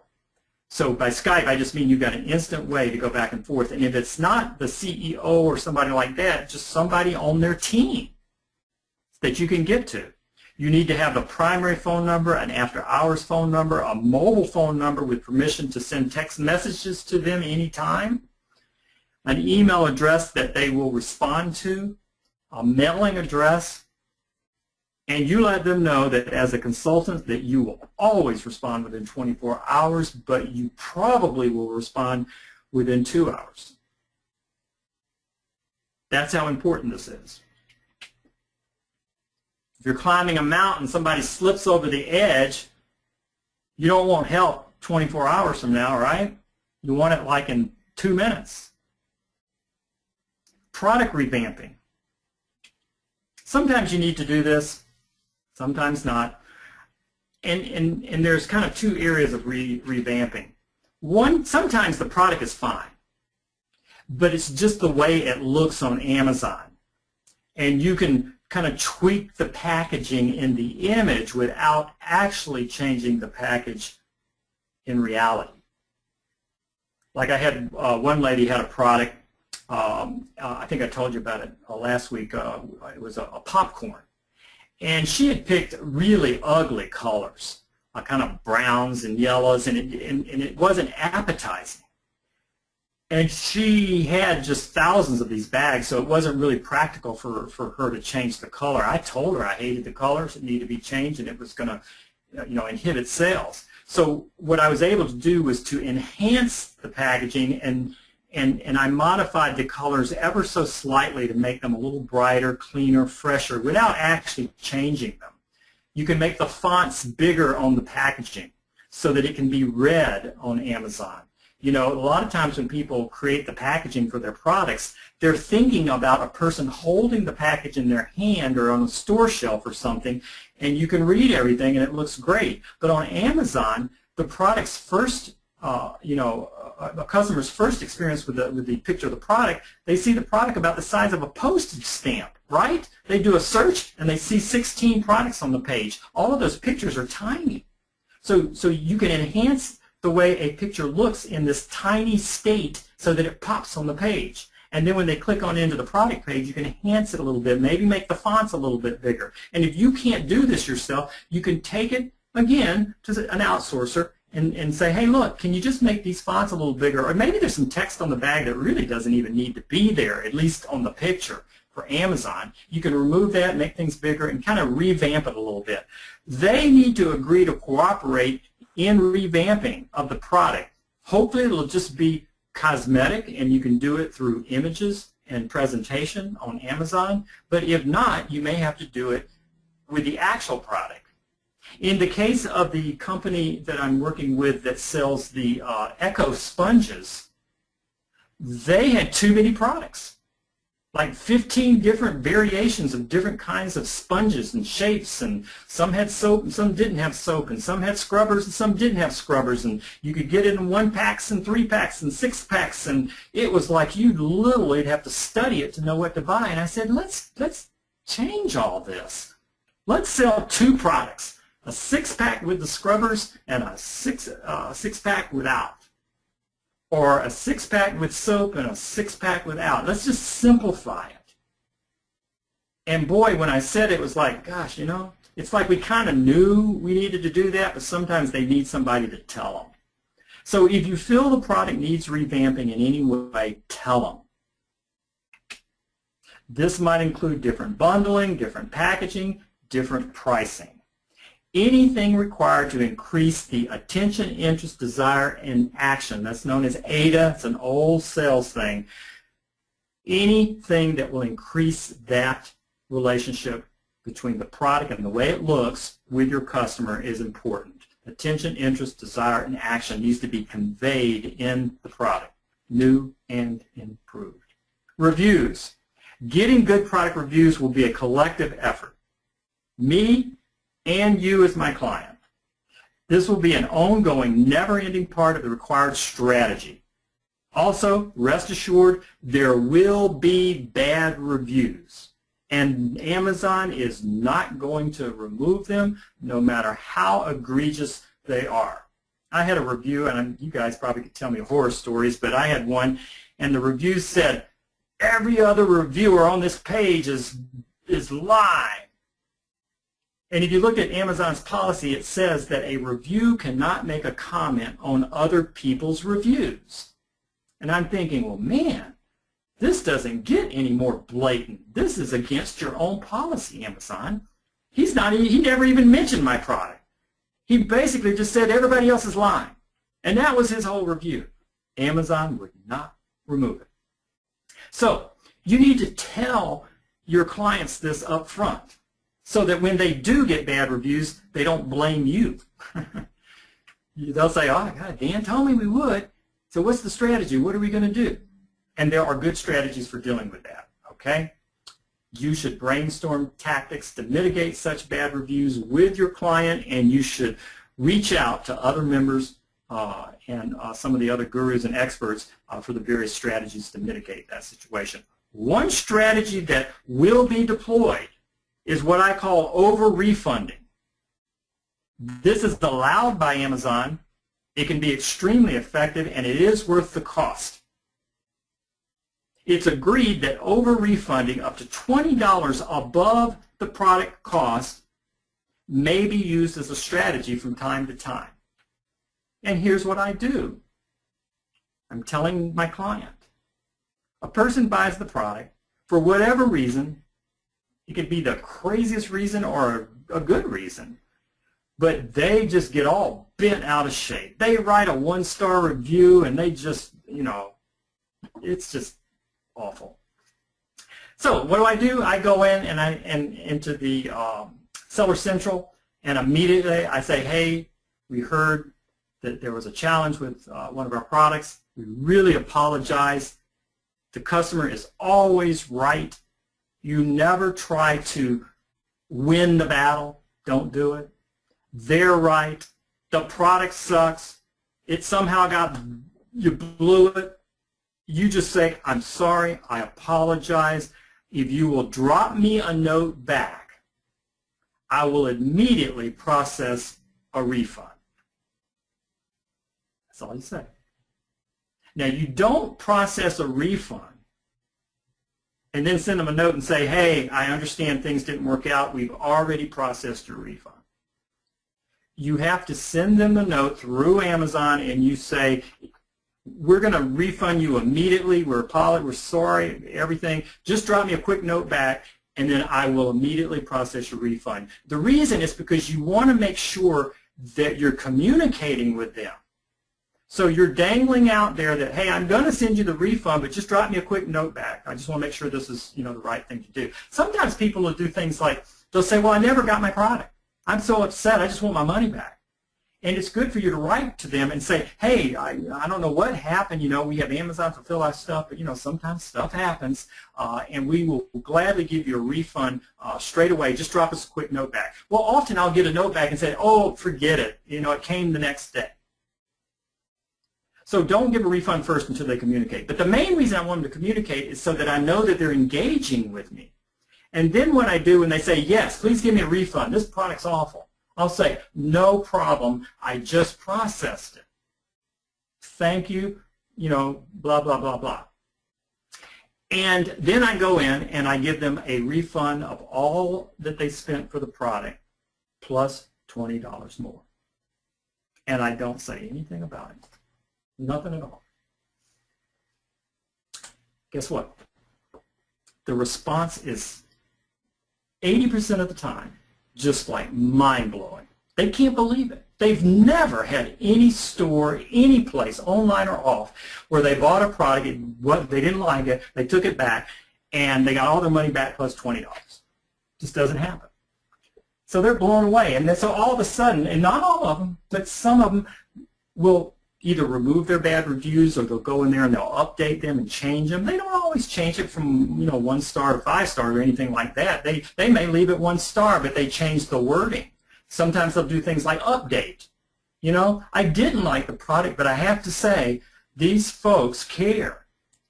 So by Skype, I just mean you've got an instant way to go back and forth. And if it's not the CEO or somebody like that, just somebody on their team that you can get to. You need to have a primary phone number, an after-hours phone number, a mobile phone number with permission to send text messages to them anytime, an email address that they will respond to, a mailing address, and you let them know that as a consultant that you will always respond within 24 hours, but you probably will respond within 2 hours. That's how important this is. If you're climbing a mountain, somebody slips over the edge, you don't want help 24 hours from now, right? You want it like in 2 minutes. Product revamping. Sometimes you need to do this, sometimes not. And there's kind of two areas of revamping. One, sometimes the product is fine, but it's just the way it looks on Amazon. And you can kind of tweak the packaging in the image without actually changing the package in reality. Like I had one lady had a product, I think I told you about it last week, it was a popcorn. And she had picked really ugly colors, kind of browns and yellows, and it wasn't appetizing. And she had just thousands of these bags, so it wasn't really practical for her to change the color. I told her I hated the colors, it needed to be changed, and it was going to, you know, inhibit sales. So what I was able to do was to enhance the packaging, and I modified the colors ever so slightly to make them a little brighter, cleaner, fresher, without actually changing them. You can make the fonts bigger on the packaging so that it can be read on Amazon. You know, a lot of times when people create the packaging for their products, they're thinking about a person holding the package in their hand or on a store shelf or something, and you can read everything and it looks great. But on Amazon, the product's first, a customer's first experience with the picture of the product, they see the product about the size of a postage stamp, right? They do a search and they see 16 products on the page. All of those pictures are tiny. So you can enhance the way a picture looks in this tiny state so that it pops on the page. And then when they click on into the product page, you can enhance it a little bit, maybe make the fonts a little bit bigger. And if you can't do this yourself, you can take it, again, to an outsourcer and say, hey, look, can you just make these fonts a little bigger? Or maybe there's some text on the bag that really doesn't even need to be there, at least on the picture. For Amazon, you can remove that, make things bigger, and kind of revamp it a little bit. They need to agree to cooperate in revamping of the product. Hopefully it'll just be cosmetic, and you can do it through images and presentation on Amazon. But if not, you may have to do it with the actual product. In the case of the company that I'm working with that sells the Echo sponges, they had too many products, like 15 different variations of different kinds of sponges and shapes, and some had soap and some didn't have soap, and some had scrubbers and some didn't have scrubbers, and you could get it in 1-packs and 3-packs and 6-packs, and it was like you literally have to study it to know what to buy. And I said, let's change all this. Let's sell 2 products, a 6-pack with the scrubbers and a 6-pack without. Or a 6-pack with soap and a 6-pack without. Let's just simplify it. And boy, when I said it, it was like, gosh, you know, it's like we kind of knew we needed to do that, but sometimes they need somebody to tell them. So if you feel the product needs revamping in any way, tell them. This might include different bundling, different packaging, different pricing. Anything required to increase the attention, interest, desire, and action. That's known as ADA. It's an old sales thing. Anything that will increase that relationship between the product and the way it looks with your customer is important. Attention, interest, desire, and action needs to be conveyed in the product, new and improved. Reviews. Getting good product reviews will be a collective effort. Me and you as my client. This will be an ongoing, never-ending part of the required strategy. Also, rest assured, there will be bad reviews, and Amazon is not going to remove them no matter how egregious they are. I had a review, and you guys probably could tell me horror stories, but I had one, and the review said, every other reviewer on this page is lying. And if you look at Amazon's policy, it says that a review cannot make a comment on other people's reviews. And I'm thinking, well, man, this doesn't get any more blatant. This is against your own policy, Amazon. He never even mentioned my product. He basically just said everybody else is lying. And that was his whole review. Amazon would not remove it. So you need to tell your clients this up front, so that when they do get bad reviews, they don't blame you. They'll say, oh, God, Dan told me we would. So what's the strategy? What are we going to do? And there are good strategies for dealing with that, okay? You should brainstorm tactics to mitigate such bad reviews with your client, and you should reach out to other members and some of the other gurus and experts for the various strategies to mitigate that situation. One strategy that will be deployed is what I call over-refunding. This is allowed by Amazon. It can be extremely effective, and it is worth the cost. It's agreed that over-refunding up to $20 above the product cost may be used as a strategy from time to time. And here's what I do. I'm telling my client, a person buys the product for whatever reason. It could be the craziest reason or a good reason, but they just get all bent out of shape. They write a 1-star review, and they just, you know, it's just awful. So what do? I go in and into the Seller Central, and immediately I say, hey, we heard that there was a challenge with one of our products. We really apologize. The customer is always right. You never try to win the battle. Don't do it. They're right. The product sucks. It somehow you blew it. You just say, I'm sorry, I apologize. If you will drop me a note back, I will immediately process a refund. That's all you say. Now, you don't process a refund and then send them a note and say, hey, I understand things didn't work out. We've already processed your refund. You have to send them the note through Amazon, and you say, we're going to refund you immediately. We're sorry, everything. Just drop me a quick note back, and then I will immediately process your refund. The reason is because you want to make sure that you're communicating with them. So you're dangling out there that, hey, I'm going to send you the refund, but just drop me a quick note back. I just want to make sure this is, the right thing to do. Sometimes people will do things like, they'll say, well, I never got my product. I'm so upset, I just want my money back. And it's good for you to write to them and say, hey, I don't know what happened. We have Amazon fulfill our stuff, but sometimes stuff happens, and we will gladly give you a refund straight away. Just drop us a quick note back. Well, often I'll get a note back and say, oh, forget it. It came the next day. So don't give a refund first until they communicate. But the main reason I want them to communicate is so that I know that they're engaging with me. And then what I do when they say, yes, please give me a refund, this product's awful, I'll say, no problem, I just processed it. Thank you, blah, blah, blah, blah. And then I go in and I give them a refund of all that they spent for the product plus $20 more. And I don't say anything about it. Nothing at all. Guess what? The response is 80% of the time just like mind-blowing. They can't believe it. They've never had any store, any place, online or off, where they bought a product, they didn't like it, they took it back, and they got all their money back plus $20. Just doesn't happen. So they're blown away. And then, so all of a sudden, and not all of them, but some of them will either remove their bad reviews or they'll go in there and they'll update them and change them. They don't always change it from 1 star to 5 star or anything like that. They may leave it 1 star, but they change the wording. Sometimes they'll do things like update. I didn't like the product, but I have to say these folks care.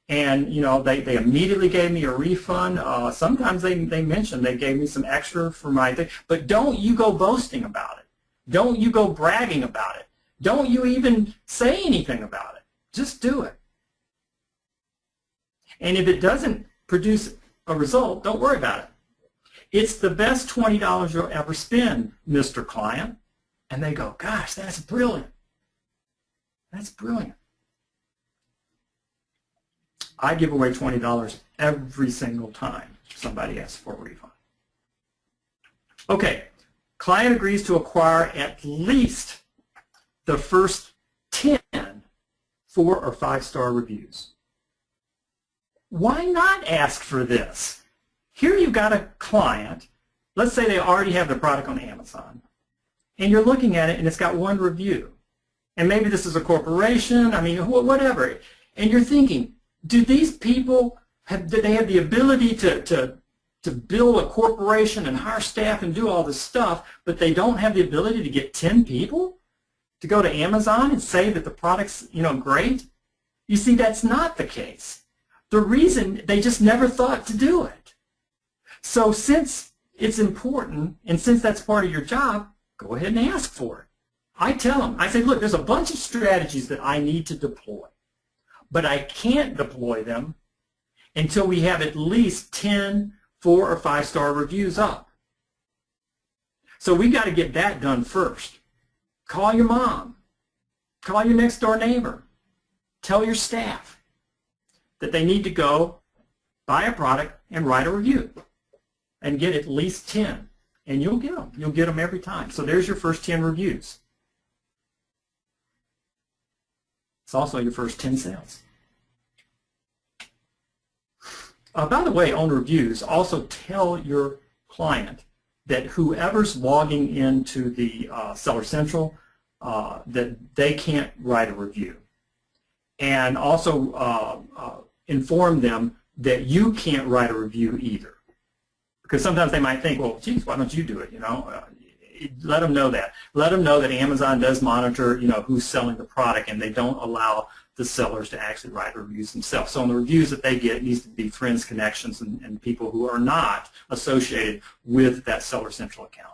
And they immediately gave me a refund. Sometimes they mentioned they gave me some extra for my thing. But don't you go boasting about it. Don't you go bragging about it. Don't you even say anything about it. Just do it. And if it doesn't produce a result, don't worry about it. It's the best $20 you'll ever spend, Mr. Client. And they go, gosh, that's brilliant. That's brilliant. I give away $20 every single time somebody asks for a refund. Okay, client agrees to acquire at least the first 10 4- or 5-star reviews. Why not ask for this? Here you've got a client, let's say they already have the product on Amazon, and you're looking at it and it's got 1 review. And maybe this is a corporation, whatever. And you're thinking, do these people, do they have the ability to build a corporation and hire staff and do all this stuff, but they don't have the ability to get 10 people to go to Amazon and say that the product's great? You see, that's not the case. The reason, they just never thought to do it. So since it's important and since that's part of your job, go ahead and ask for it. I tell them, I say, look, there's a bunch of strategies that I need to deploy, but I can't deploy them until we have at least 10 4- or 5-star reviews up. So we got to get that done first. Call your mom. Call your next door neighbor. Tell your staff that they need to go buy a product and write a review and get at least 10. And you'll get them. You'll get them every time. So there's your first 10 reviews. It's also your first 10 sales. By the way, on reviews, also tell your client that whoever's logging into the Seller Central, that they can't write a review. And also inform them that you can't write a review either. Because sometimes they might think, well, geez, why don't you do it? Let them know that. Let them know that Amazon does monitor, who's selling the product, and they don't allow the sellers to actually write reviews themselves. So on the reviews that they get, it needs to be friends, connections, and people who are not associated with that Seller Central account.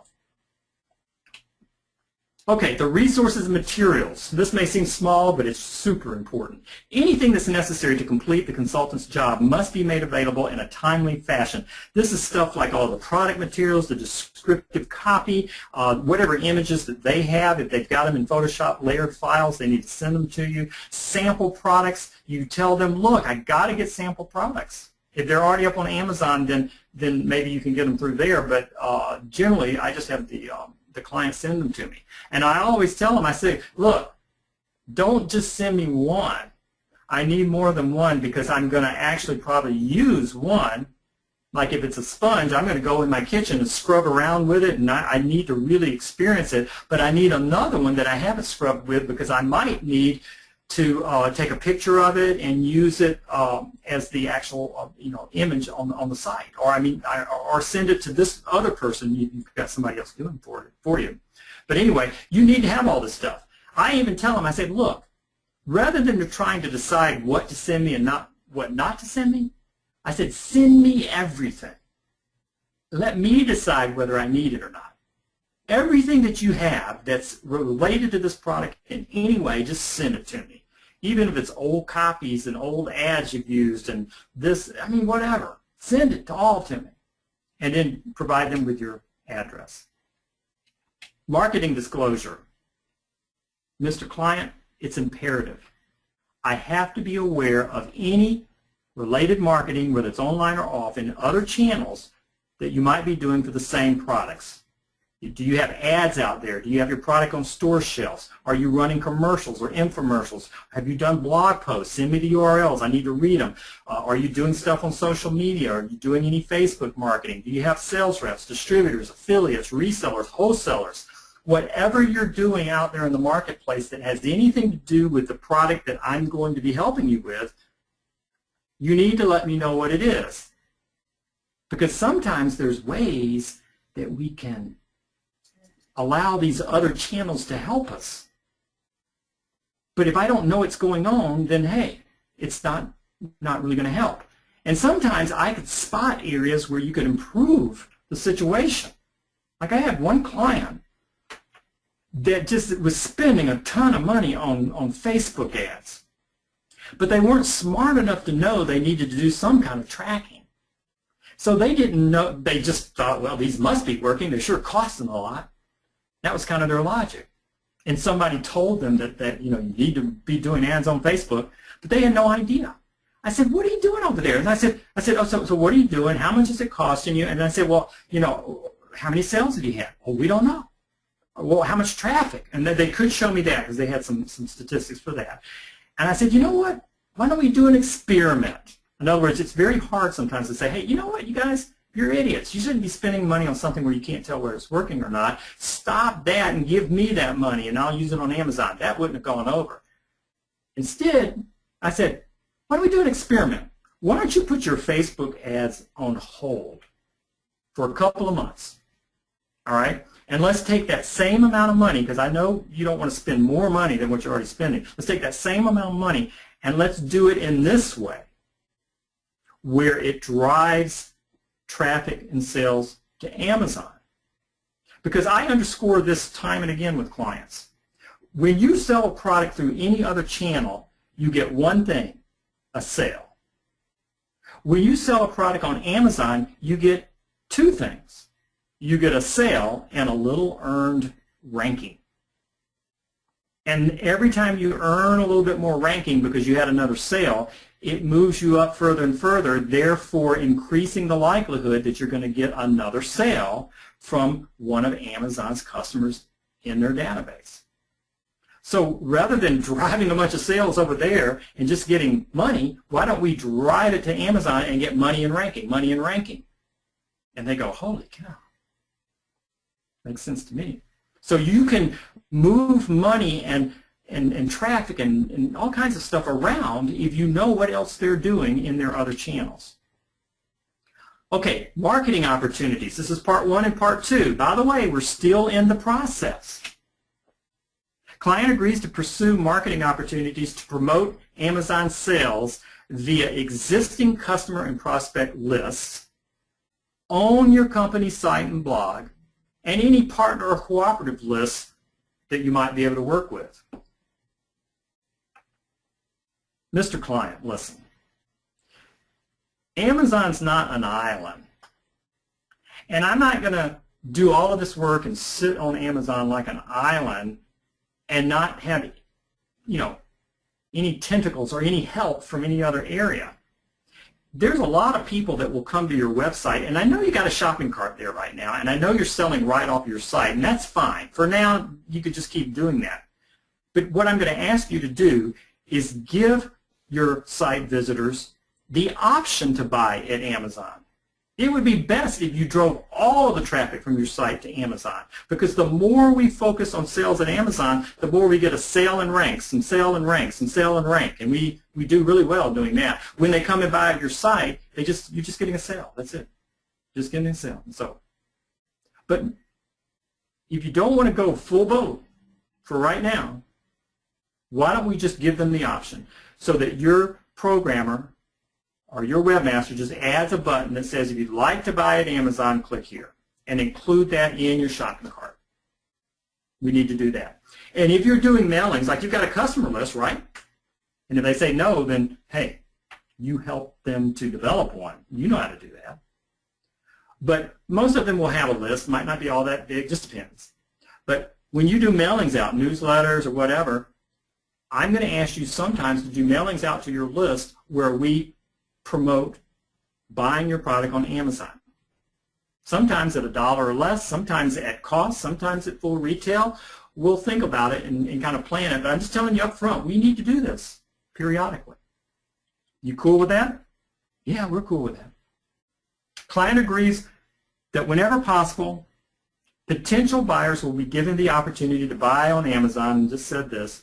Okay, the resources and materials. This may seem small, but it's super important. Anything that's necessary to complete the consultant's job must be made available in a timely fashion. This is stuff like all the product materials, the descriptive copy, whatever images that they have. If they've got them in Photoshop layered files, they need to send them to you. Sample products, you tell them, look, I got to get sample products. If they're already up on Amazon, then maybe you can get them through there, but generally I just have the client send them to me. And I always tell them, I say, look, Don't just send me one. I need more than one because I'm going to actually probably use one. Like if it's a sponge, I'm going to go in my kitchen and scrub around with it, and I need to really experience it. But I need another one that I haven't scrubbed with because I might need to take a picture of it and use it as the actual image on the site, or send it to this other person. You've got somebody else doing for you. But anyway, you need to have all this stuff. I even tell them, I said, look, rather than trying to decide what to send me and what not to send me, I said, send me everything. Let me decide whether I need it or not. Everything that you have that's related to this product in any way, just send it to me. Even if it's old copies and old ads you've used and this, whatever. Send it all to me. And then provide them with your address. Marketing disclosure. Mr. Client, it's imperative. I have to be aware of any related marketing, whether it's online or off, in other channels that you might be doing for the same products. Do you have ads out there? Do you have your product on store shelves? Are you running commercials or infomercials? Have you done blog posts? Send me the URLs. I need to read them. Are you doing stuff on social media? Are you doing any Facebook marketing? Do you have sales reps, distributors, affiliates, resellers, wholesalers? Whatever you're doing out there in the marketplace that has anything to do with the product that I'm going to be helping you with, you need to let me know what it is. Because sometimes there's ways that we can allow these other channels to help us. But if I don't know what's going on, then hey, it's not really going to help. And sometimes I could spot areas where you could improve the situation. Like I had one client that just was spending a ton of money on Facebook ads. But they weren't smart enough to know they needed to do some kind of tracking. So they didn't know, they just thought, well, these must be working, they're sure costing a lot. That was kind of their logic. And somebody told them that you need to be doing ads on Facebook, but they had no idea. I said, what are you doing over there? And I said, oh, so what are you doing? How much is it costing you? And I said, well, how many sales have you had? Well, we don't know. Well, how much traffic? And then they could show me that because they had some statistics for that. And I said, you know what? Why don't we do an experiment? In other words, it's very hard sometimes to say, hey, you know what, you guys, you're idiots. You shouldn't be spending money on something where you can't tell whether it's working or not. Stop that and give me that money, and I'll use it on Amazon. That wouldn't have gone over. Instead, I said, why don't we do an experiment? Why don't you put your Facebook ads on hold for a couple of months, all right? And let's take that same amount of money, because I know you don't want to spend more money than what you're already spending. Let's take that same amount of money, and let's do it in this way, where it drives traffic and sales to Amazon. Because I underscore this time and again with clients. When you sell a product through any other channel, you get one thing, a sale. When you sell a product on Amazon, you get two things. You get a sale and a little earned ranking. And every time you earn a little bit more ranking because you had another sale, it moves you up further and further, therefore increasing the likelihood that you're going to get another sale from one of Amazon's customers in their database. So rather than driving a bunch of sales over there and just getting money, why don't we drive it to Amazon and get money and ranking, money and ranking? And they go, holy cow. Makes sense to me. So you can move money and traffic and all kinds of stuff around if you know what else they're doing in their other channels. Okay, marketing opportunities. This is part 1 and part 2. By the way, we're still in the process. Client agrees to pursue marketing opportunities to promote Amazon sales via existing customer and prospect lists, own your company's site and blog, and any partner or cooperative lists that you might be able to work with. Mr. Client, listen. Amazon's not an island. And I'm not going to do all of this work and sit on Amazon like an island and not have, any tentacles or any help from any other area. There's a lot of people that will come to your website, and I know you got a shopping cart there right now, and I know you're selling right off your site, and that's fine. For now, you could just keep doing that. But what I'm going to ask you to do is give your site visitors the option to buy at Amazon. It would be best if you drove all the traffic from your site to Amazon, because the more we focus on sales at Amazon, the more we get a sale and ranks and sale and ranks and sale and rank, and we do really well doing that. When they come and buy your site, you're just getting a sale. That's it. Just getting a sale. But if you don't want to go full boat for right now, why don't we just give them the option so that your programmer or your webmaster just adds a button that says, if you'd like to buy at Amazon, click here, and include that in your shopping cart. We need to do that. And if you're doing mailings, like you've got a customer list, right? And if they say no, then, hey, you help them to develop one. You know how to do that. But most of them will have a list. Might not be all that big, just depends. But when you do mailings out, newsletters or whatever, I'm going to ask you sometimes to do mailings out to your list where we promote buying your product on Amazon. Sometimes at $1 or less, sometimes at cost, sometimes at full retail. We'll think about it and kind of plan it, but I'm just telling you up front, we need to do this periodically. You cool with that? Yeah, we're cool with that. Client agrees that whenever possible, potential buyers will be given the opportunity to buy on Amazon, and just said this,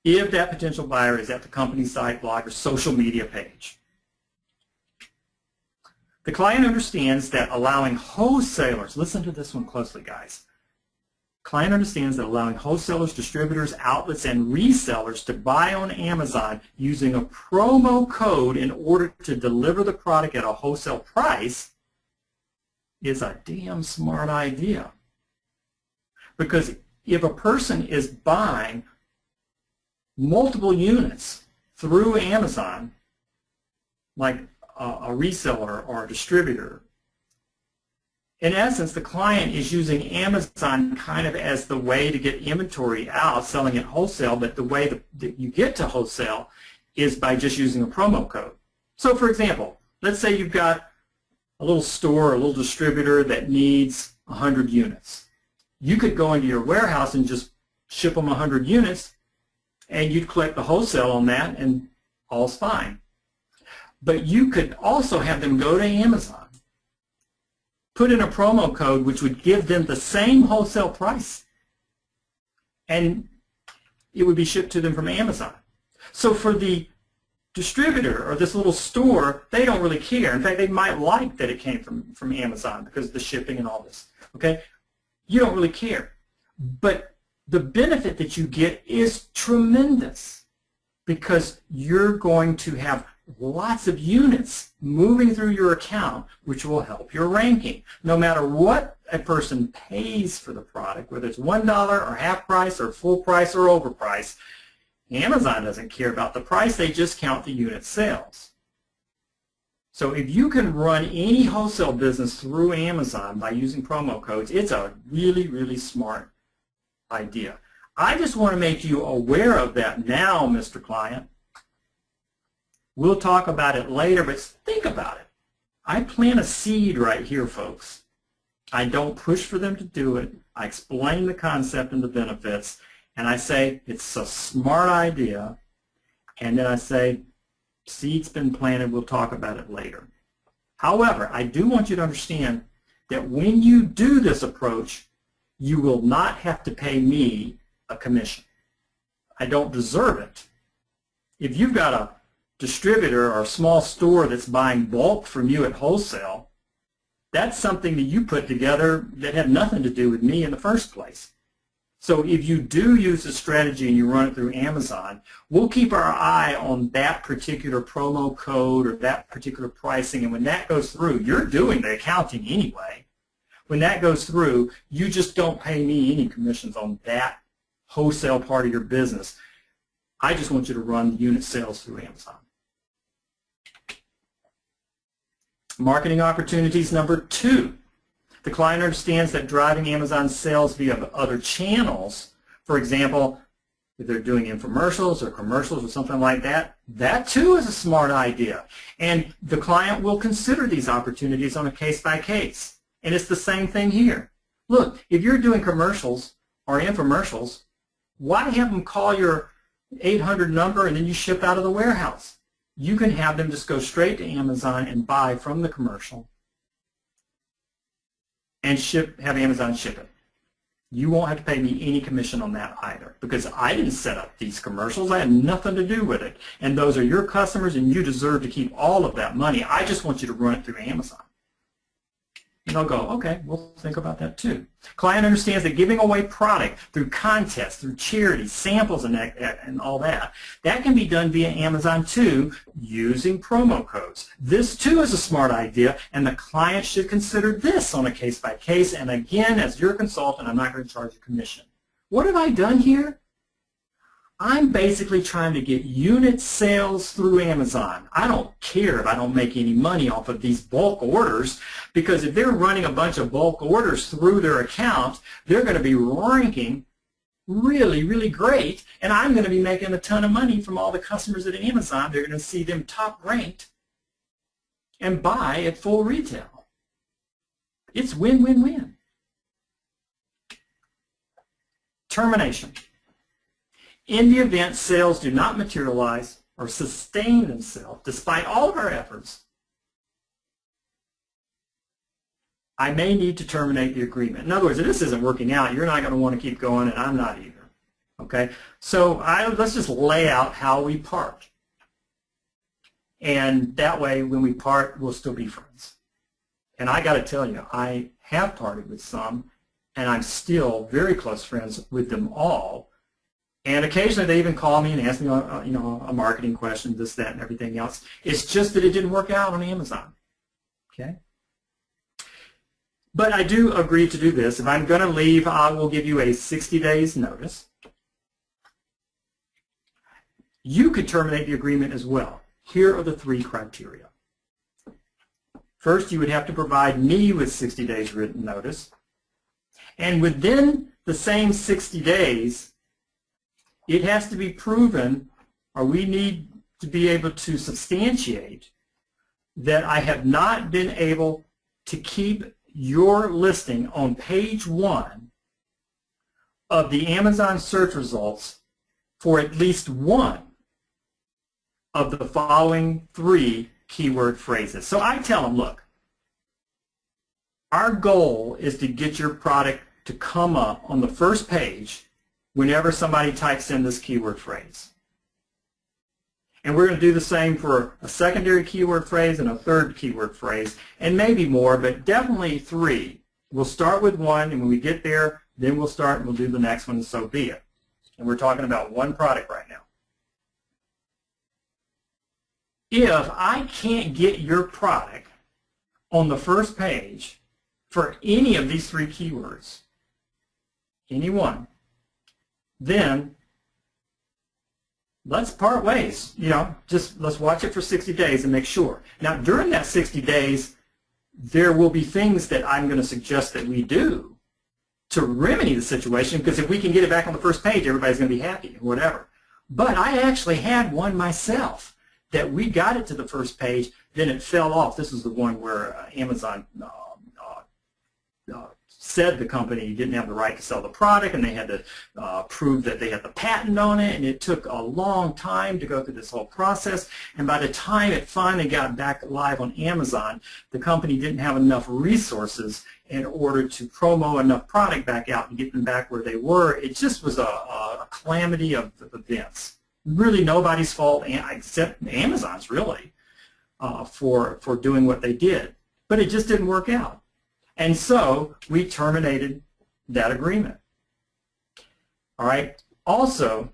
if that potential buyer is at the company site, blog, or social media page. The client understands that allowing wholesalers, listen to this one closely, guys. Client understands that allowing wholesalers, distributors, outlets, and resellers to buy on Amazon using a promo code in order to deliver the product at a wholesale price is a damn smart idea. Because if a person is buying multiple units through Amazon, like a reseller or a distributor, in essence, the client is using Amazon kind of as the way to get inventory out, selling it wholesale, but the way that you get to wholesale is by just using a promo code. So for example, let's say you've got a little store or a little distributor that needs 100 units. You could go into your warehouse and just ship them 100 units, and you'd click the wholesale on that, and all's fine. But you could also have them go to Amazon, put in a promo code which would give them the same wholesale price, and it would be shipped to them from Amazon. So for the distributor or this little store, they don't really care. In fact, they might like that it came from Amazon because of the shipping and all this. Okay? You don't really care. But the benefit that you get is tremendous because you're going to have lots of units moving through your account, which will help your ranking. No matter what a person pays for the product, whether it's $1 or half price or full price or overprice, Amazon doesn't care about the price, they just count the unit sales. So if you can run any wholesale business through Amazon by using promo codes, it's a really, really smart idea. I just want to make you aware of that now, Mr. Client. We'll talk about it later, but think about it. I plant a seed right here, folks. I don't push for them to do it. I explain the concept and the benefits, and I say it's a smart idea, and then I say seed's been planted, we'll talk about it later. However, I do want you to understand that when you do this approach, you will not have to pay me a commission. I don't deserve it. If you've got a distributor or a small store that's buying bulk from you at wholesale, that's something that you put together that had nothing to do with me in the first place. So if you do use this strategy and you run it through Amazon, we'll keep our eye on that particular promo code or that particular pricing, and when that goes through, you're doing the accounting anyway. When that goes through, you just don't pay me any commissions on that wholesale part of your business. I just want you to run unit sales through Amazon. Marketing opportunities number 2. The client understands that driving Amazon sales via other channels, for example, if they're doing infomercials or commercials or something like that, that too is a smart idea. And the client will consider these opportunities on a case-by-case. And it's the same thing here. Look, if you're doing commercials or infomercials, Why have them call your 800 number and then you ship out of the warehouse? You can have them just go straight to Amazon and buy from the commercial and have Amazon ship it. You won't have to pay me any commission on that either, because I didn't set up these commercials. I had nothing to do with it. And those are your customers, and you deserve to keep all of that money. I just want you to run it through Amazon. And they'll go, okay, we'll think about that too. Client understands that giving away product through contests, through charities, samples, and all that, that can be done via Amazon too, using promo codes. This too is a smart idea, and the client should consider this on a case-by-case. And again, as your consultant, I'm not going to charge a commission. What have I done here? I'm basically trying to get unit sales through Amazon. I don't care if I don't make any money off of these bulk orders, because if they're running a bunch of bulk orders through their account, they're going to be ranking really, really great, and I'm going to be making a ton of money from all the customers at Amazon. They're going to see them top ranked and buy at full retail. It's win-win-win. Termination. In the event sales do not materialize or sustain themselves, despite all of our efforts, I may need to terminate the agreement. In other words, if this isn't working out, you're not going to want to keep going, and I'm not either. Okay? So let's just lay out how we part. And that way, when we part, we'll still be friends. And I got to tell you, I have parted with some, and I'm still very close friends with them all. And occasionally they even call me and ask me a marketing question, this, that, and everything else. It's just that it didn't work out on Amazon. Okay? But I do agree to do this. If I'm going to leave, I will give you a 60 days notice. You could terminate the agreement as well. Here are the 3 criteria. First, you would have to provide me with 60 days written notice. And within the same 60 days, it has to be proven, or we need to be able to substantiate, that I have not been able to keep your listing on page 1 of the Amazon search results for at least one of the following 3 keyword phrases. So I tell them, look, our goal is to get your product to come up on the first page whenever somebody types in this keyword phrase. And we're going to do the same for a secondary keyword phrase and a third keyword phrase, and maybe more, but definitely 3. We'll start with 1, and when we get there, then we'll start and we'll do the next one, and so be it. And we're talking about one product right now. If I can't get your product on the first page for any of these 3 keywords, any one, then let's part ways. Just let's watch it for 60 days and make sure. Now, during that 60 days, there will be things that I'm going to suggest that we do to remedy the situation, because if we can get it back on the first page, everybody's going to be happy or whatever. But I actually had one myself that we got it to the first page, then it fell off. This is the one where Amazon said the company didn't have the right to sell the product, and they had to prove that they had the patent on it, and it took a long time to go through this whole process. And by the time it finally got back live on Amazon, the company didn't have enough resources in order to promo enough product back out and get them back where they were. It just was a calamity of events. Really nobody's fault except Amazon's, really, for doing what they did. But it just didn't work out. And so we terminated that agreement. All right. Also,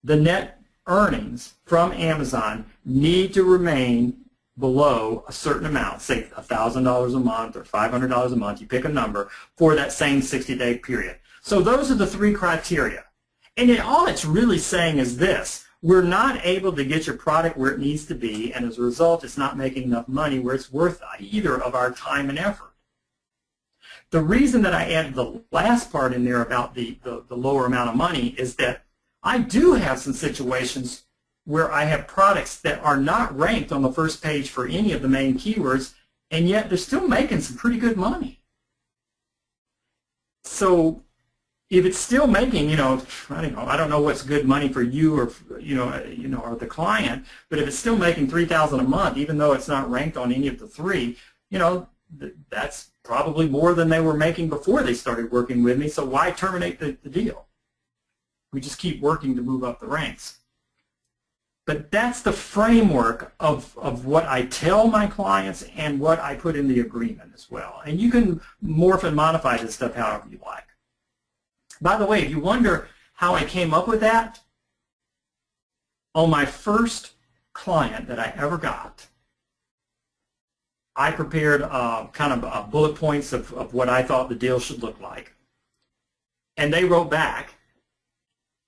the net earnings from Amazon need to remain below a certain amount, say $1,000 a month or $500 a month, you pick a number, for that same 60-day period. So those are the 3 criteria. And all it's really saying is this: we're not able to get your product where it needs to be, and as a result, it's not making enough money where it's worth either of our time and effort. The reason that I added the last part in there about the lower amount of money is that I do have some situations where I have products that are not ranked on the first page for any of the main keywords, and yet they're still making some pretty good money. So if it's still making, I don't know what's good money for you or, or the client, but if it's still making $3,000 a month, even though it's not ranked on any of the three, that's probably more than they were making before they started working with me, so why terminate the deal? We just keep working to move up the ranks. But that's the framework of what I tell my clients and what I put in the agreement as well. And you can morph and modify this stuff however you like. By the way, if you wonder how I came up with that, on my first client that I ever got, I prepared kind of bullet points of what I thought the deal should look like. And they wrote back,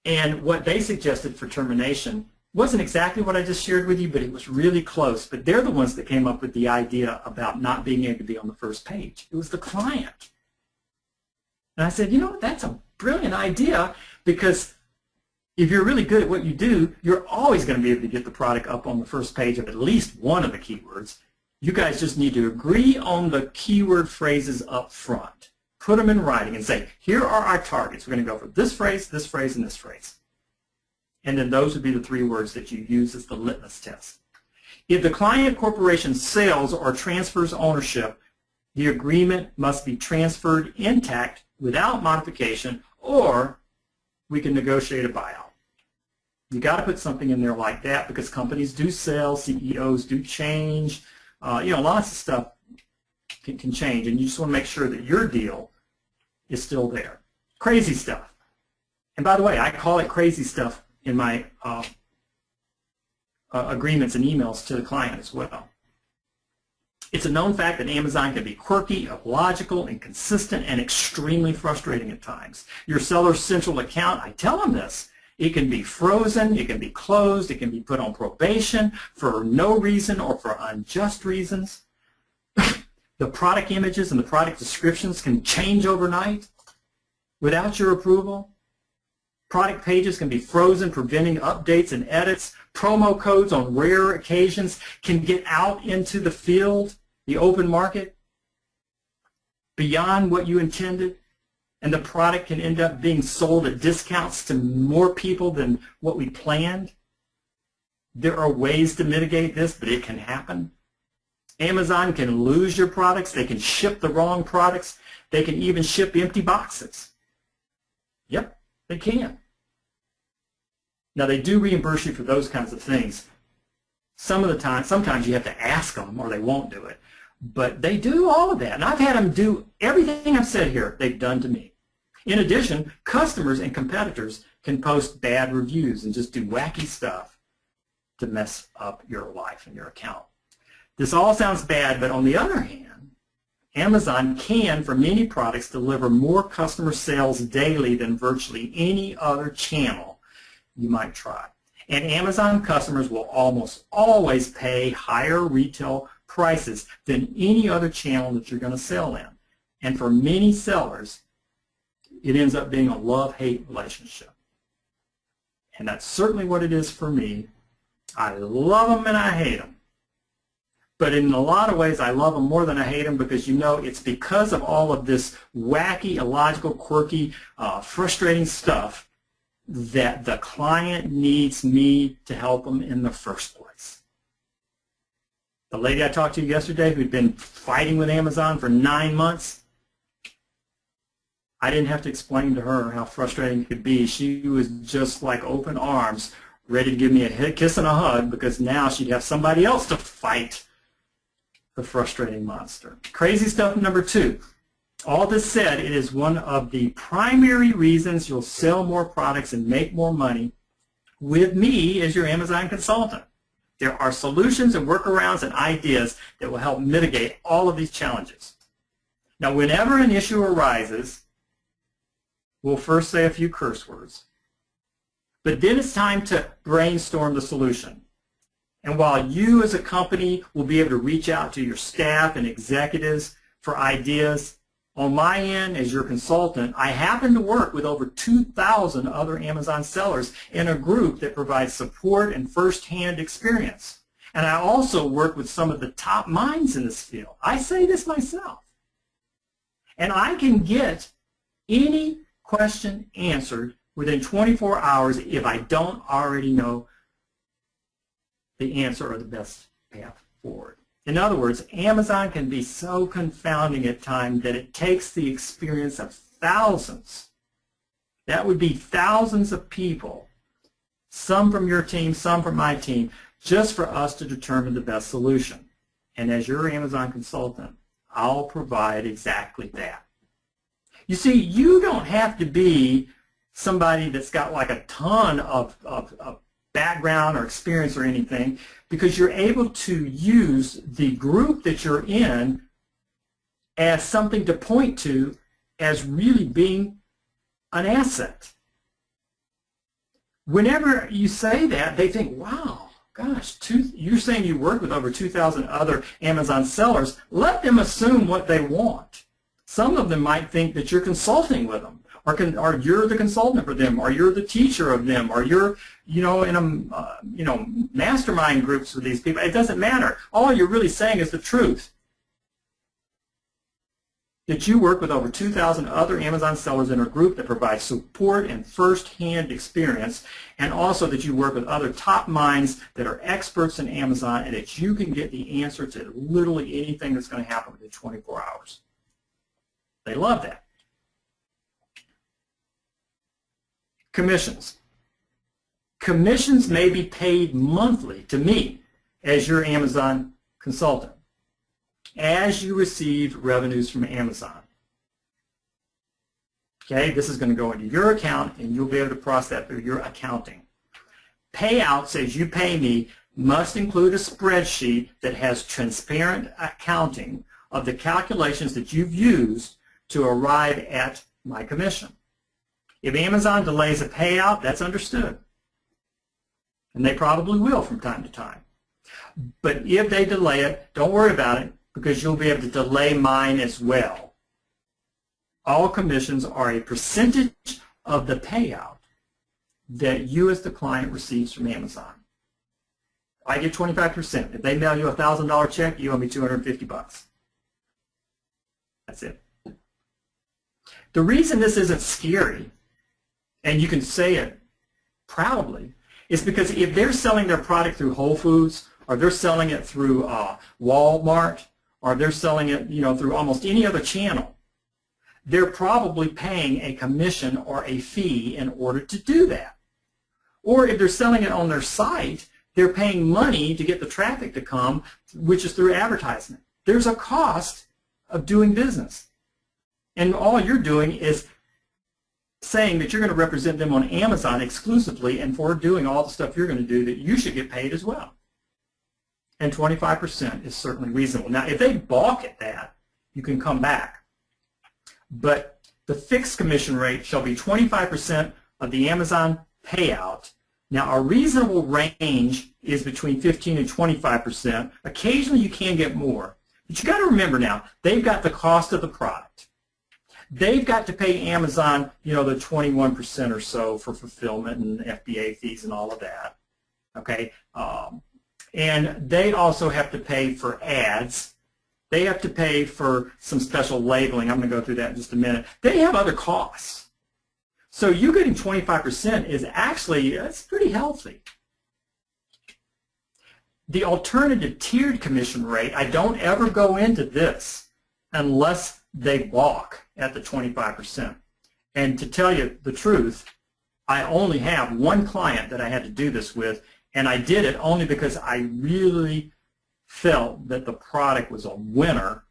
and what they suggested for termination wasn't exactly what I just shared with you, but it was really close. But they're the ones that came up with the idea about not being able to be on the first page. It was the client. And I said, that's a brilliant idea, because if you're really good at what you do, you're always going to be able to get the product up on the first page of at least one of the keywords. You guys just need to agree on the keyword phrases up front. Put them in writing and say, here are our targets. We're going to go for this phrase, and this phrase. And then those would be the three words that you use as the litmus test. If the client corporation sells or transfers ownership, the agreement must be transferred intact without modification, or we can negotiate a buyout. You got to put something in there like that, because companies do sell, CEOs do change, lots of stuff can change, and you just want to make sure that your deal is still there. Crazy stuff. And by the way, I call it crazy stuff in my agreements and emails to the client as well. It's a known fact that Amazon can be quirky, illogical, inconsistent, and extremely frustrating at times. Your seller's central account, I tell them this, it can be frozen, it can be closed, it can be put on probation for no reason or for unjust reasons. The product images and the product descriptions can change overnight without your approval. Product pages can be frozen, preventing updates and edits. Promo codes on rare occasions can get out into the field, the open market, beyond what you intended, and the product can end up being sold at discounts to more people than what we planned. There are ways to mitigate this, but it can happen. Amazon can lose your products. They can ship the wrong products. They can even ship empty boxes. Yep, they can. Now, they do reimburse you for those kinds of things. Sometimes you have to ask them or they won't do it. But they do all of that. And I've had them do everything I've said here, they've done to me. In addition, customers and competitors can post bad reviews and just do wacky stuff to mess up your life and your account. This all sounds bad, but on the other hand, Amazon can, for many products, deliver more customer sales daily than virtually any other channel you might try. And Amazon customers will almost always pay higher retail prices than any other channel that you're going to sell in. And for many sellers, it ends up being a love-hate relationship. And that's certainly what it is for me. I love them and I hate them. But in a lot of ways, I love them more than I hate them, because it's because of all of this wacky, illogical, quirky, frustrating stuff that the client needs me to help them in the first place. The lady I talked to yesterday who'd been fighting with Amazon for 9 months, I didn't have to explain to her how frustrating it could be. She was just like open arms, ready to give me a kiss and a hug, because now she'd have somebody else to fight the frustrating monster. Crazy stuff number 2. All this said, it is one of the primary reasons you'll sell more products and make more money with me as your Amazon consultant. There are solutions and workarounds and ideas that will help mitigate all of these challenges. Now, whenever an issue arises, we'll first say a few curse words. But then it's time to brainstorm the solution. And while you as a company will be able to reach out to your staff and executives for ideas, on my end as your consultant, I happen to work with over 2,000 other Amazon sellers in a group that provides support and first-hand experience. And I also work with some of the top minds in this field. I say this myself. And I can get any question answered within 24 hours if I don't already know the answer or the best path forward. In other words, Amazon can be so confounding at times that it takes the experience of thousands. That would be thousands of people, some from your team, some from my team, just for us to determine the best solution. And as your Amazon consultant, I'll provide exactly that. You see, you don't have to be somebody that's got like a ton of background or experience or anything, because you're able to use the group that you're in as something to point to as really being an asset. Whenever you say that, they think, wow, gosh, you're saying you work with over 2,000 other Amazon sellers. Let them assume what they want. Some of them might think that you're consulting with them, or you're the consultant for them, or you're the teacher of them, or you're, in a, mastermind groups with these people. It doesn't matter. All you're really saying is the truth. That you work with over 2,000 other Amazon sellers in a group that provides support and first-hand experience, and also that you work with other top minds that are experts in Amazon, and that you can get the answer to literally anything that's going to happen within 24 hours. They love that. Commissions. Commissions may be paid monthly to me as your Amazon consultant as you receive revenues from Amazon. Okay, this is going to go into your account and you'll be able to process that through your accounting. Payouts as you pay me must include a spreadsheet that has transparent accounting of the calculations that you've used to arrive at my commission. If Amazon delays a payout, that's understood. And they probably will from time to time. But if they delay it, don't worry about it, because you'll be able to delay mine as well. All commissions are a percentage of the payout that you as the client receives from Amazon. I get 25%. If they mail you a $1,000 check, you owe me $250. That's it. The reason this isn't scary, and you can say it proudly, is because if they're selling their product through Whole Foods, or they're selling it through Walmart, or they're selling it through almost any other channel, they're probably paying a commission or a fee in order to do that. Or if they're selling it on their site, they're paying money to get the traffic to come, which is through advertisement. There's a cost of doing business. And all you're doing is saying that you're going to represent them on Amazon exclusively, and for doing all the stuff you're going to do, that you should get paid as well. And 25% is certainly reasonable. Now, if they balk at that, you can come back. But the fixed commission rate shall be 25% of the Amazon payout. Now, a reasonable range is between 15 and 25%. Occasionally, you can get more. But you got to remember now, they've got the cost of the product. They've got to pay Amazon, the 21% or so for fulfillment and FBA fees and all of that. Okay, and they also have to pay for ads. They have to pay for some special labeling. I'm going to go through that in just a minute. They have other costs. So you getting 25% is actually, it's pretty healthy. The alternative tiered commission rate, I don't ever go into this unless they balk at the 25%. And to tell you the truth, I only have one client that I had to do this with, and I did it only because I really felt that the product was a winner,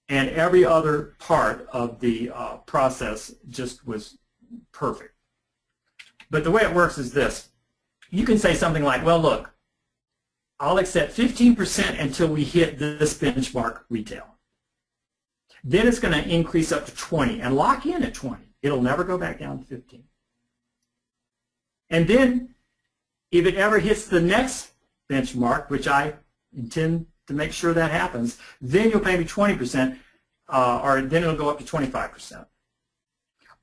and every other part of the process just was perfect. But the way it works is this. You can say something like, well, look, I'll accept 15% until we hit this benchmark retail. Then it's going to increase up to 20 and lock in at 20. It'll never go back down to 15. And then if it ever hits the next benchmark, which I intend to make sure that happens, then you'll pay me 20%, or then it'll go up to 25%.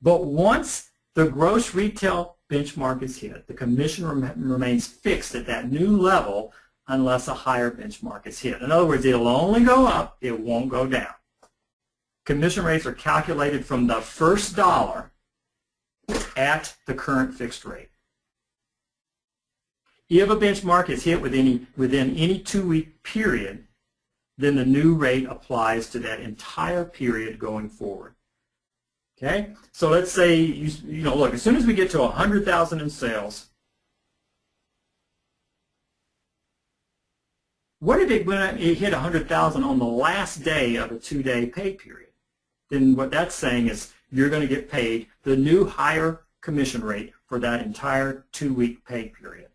But once the gross retail benchmark is hit, the commission remains fixed at that new level unless a higher benchmark is hit. In other words, it'll only go up, it won't go down. Commission rates are calculated from the first dollar at the current fixed rate. If a benchmark is hit within any 2-week period, then the new rate applies to that entire period going forward. Okay, so let's say look, as soon as we get to 100,000 in sales, what if it hit 100,000 on the last day of a 2-day pay period? Then what that's saying is you're going to get paid the new higher commission rate for that entire 2-week pay period.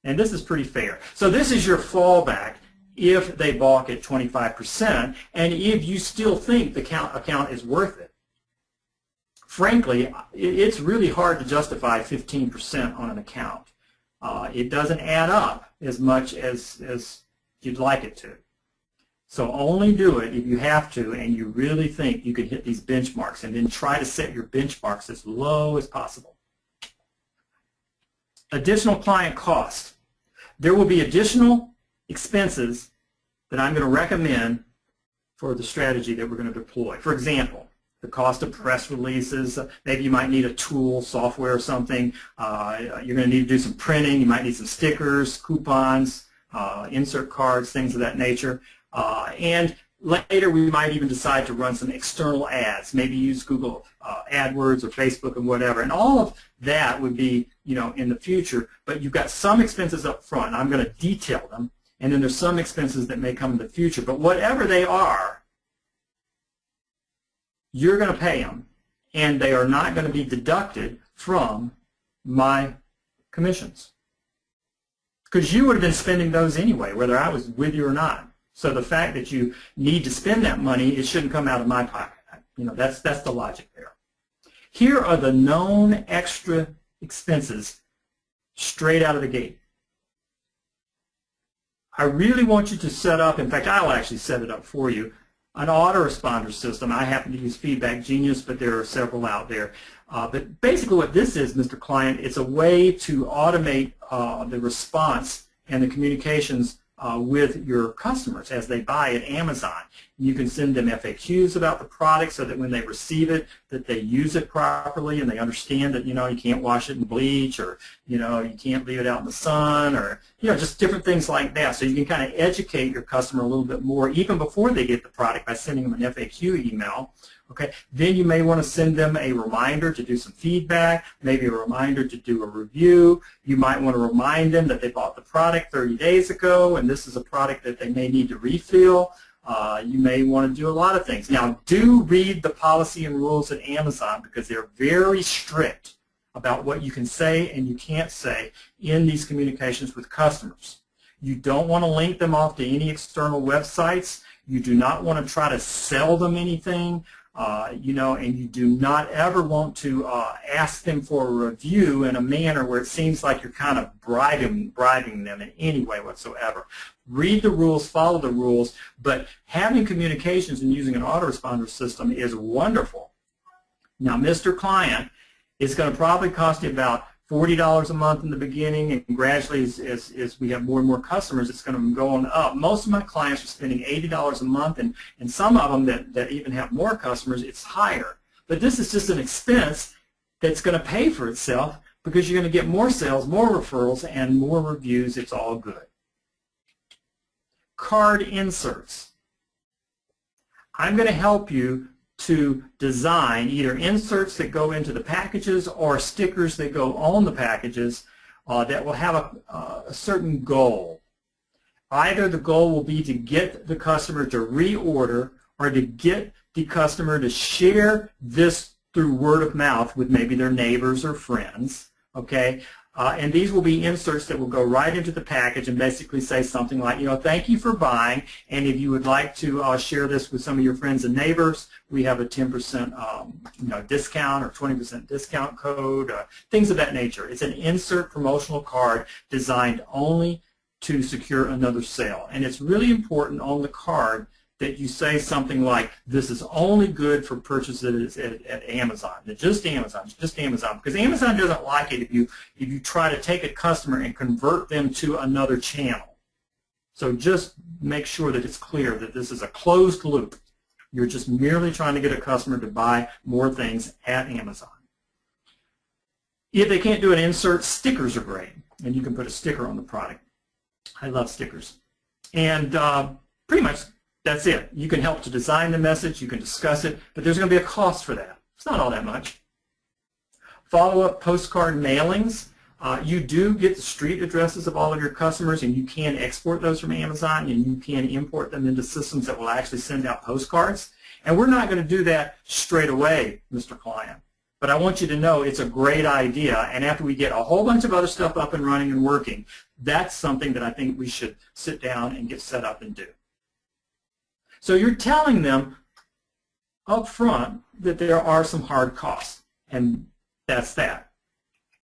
And this is pretty fair. So this is your fallback if they balk at 25%, and if you still think the account is worth it. Frankly, it's really hard to justify 15% on an account. It doesn't add up as much as you'd like it to. So only do it if you have to and you really think you can hit these benchmarks, and then try to set your benchmarks as low as possible. Additional client cost. There will be additional expenses that I'm going to recommend for the strategy that we're going to deploy. For example, the cost of press releases. Maybe you might need a tool, software or something. You're going to need to do some printing. You might need some stickers, coupons, insert cards, things of that nature. And later we might even decide to run some external ads, maybe use Google AdWords or Facebook and whatever. And all of that would be, in the future, but you've got some expenses up front. I'm going to detail them, and then there's some expenses that may come in the future. But whatever they are, you're going to pay them, and they are not going to be deducted from my commissions, because you would have been spending those anyway, whether I was with you or not. So the fact that you need to spend that money, it shouldn't come out of my pocket. That's the logic there. Here are the known extra expenses straight out of the gate. I really want you to set up, in fact, I'll actually set it up for you, an autoresponder system. I happen to use Feedback Genius, but there are several out there. But basically what this is, Mr. Client, it's a way to automate the response and the communications with your customers as they buy at Amazon. You can send them FAQs about the product so that when they receive it, that they use it properly and they understand that, you can't wash it in bleach, or, you can't leave it out in the sun, or, just different things like that. So you can kind of educate your customer a little bit more even before they get the product by sending them an FAQ email. Okay, then you may want to send them a reminder to do some feedback, maybe a reminder to do a review. You might want to remind them that they bought the product 30 days ago and this is a product that they may need to refill. You may want to do a lot of things. Now, do read the policy and rules at Amazon, because they're very strict about what you can say and you can't say in these communications with customers. You don't want to link them off to any external websites. You do not want to try to sell them anything. And you do not ever want to ask them for a review in a manner where it seems like you're kind of bribing them in any way whatsoever. Read the rules, follow the rules, but having communications and using an autoresponder system is wonderful. Now, Mr. Client, it's going to probably cost you about $40 a month in the beginning, and gradually as we have more and more customers, it's going to go on up. Most of my clients are spending $80 a month, and some of them that even have more customers, it's higher. But this is just an expense that's going to pay for itself, because you're going to get more sales, more referrals, and more reviews. It's all good. Card inserts. I'm going to help you to design either inserts that go into the packages or stickers that go on the packages that will have a certain goal. Either the goal will be to get the customer to reorder, or to get the customer to share this through word of mouth with maybe their neighbors or friends. Okay, and these will be inserts that will go right into the package and basically say something like, thank you for buying, and if you would like to share this with some of your friends and neighbors, we have a 10% discount or 20% discount code, things of that nature. It's an insert promotional card designed only to secure another sale, and it's really important on the card that you say something like, this is only good for purchases at Amazon, just Amazon, because Amazon doesn't like it if you try to take a customer and convert them to another channel. So just make sure that it's clear that this is a closed loop. You're just merely trying to get a customer to buy more things at Amazon. If they can't do an insert, stickers are great, and you can put a sticker on the product. I love stickers. And pretty much that's it. You can help to design the message, you can discuss it, but there's going to be a cost for that. It's not all that much. Follow-up postcard mailings. You do get the street addresses of all of your customers, and you can export those from Amazon, and you can import them into systems that will actually send out postcards. And we're not going to do that straight away, Mr. Client. But I want you to know it's a great idea, and after we get a whole bunch of other stuff up and running and working, that's something that I think we should sit down and get set up and do. So you're telling them up front that there are some hard costs, and that's that.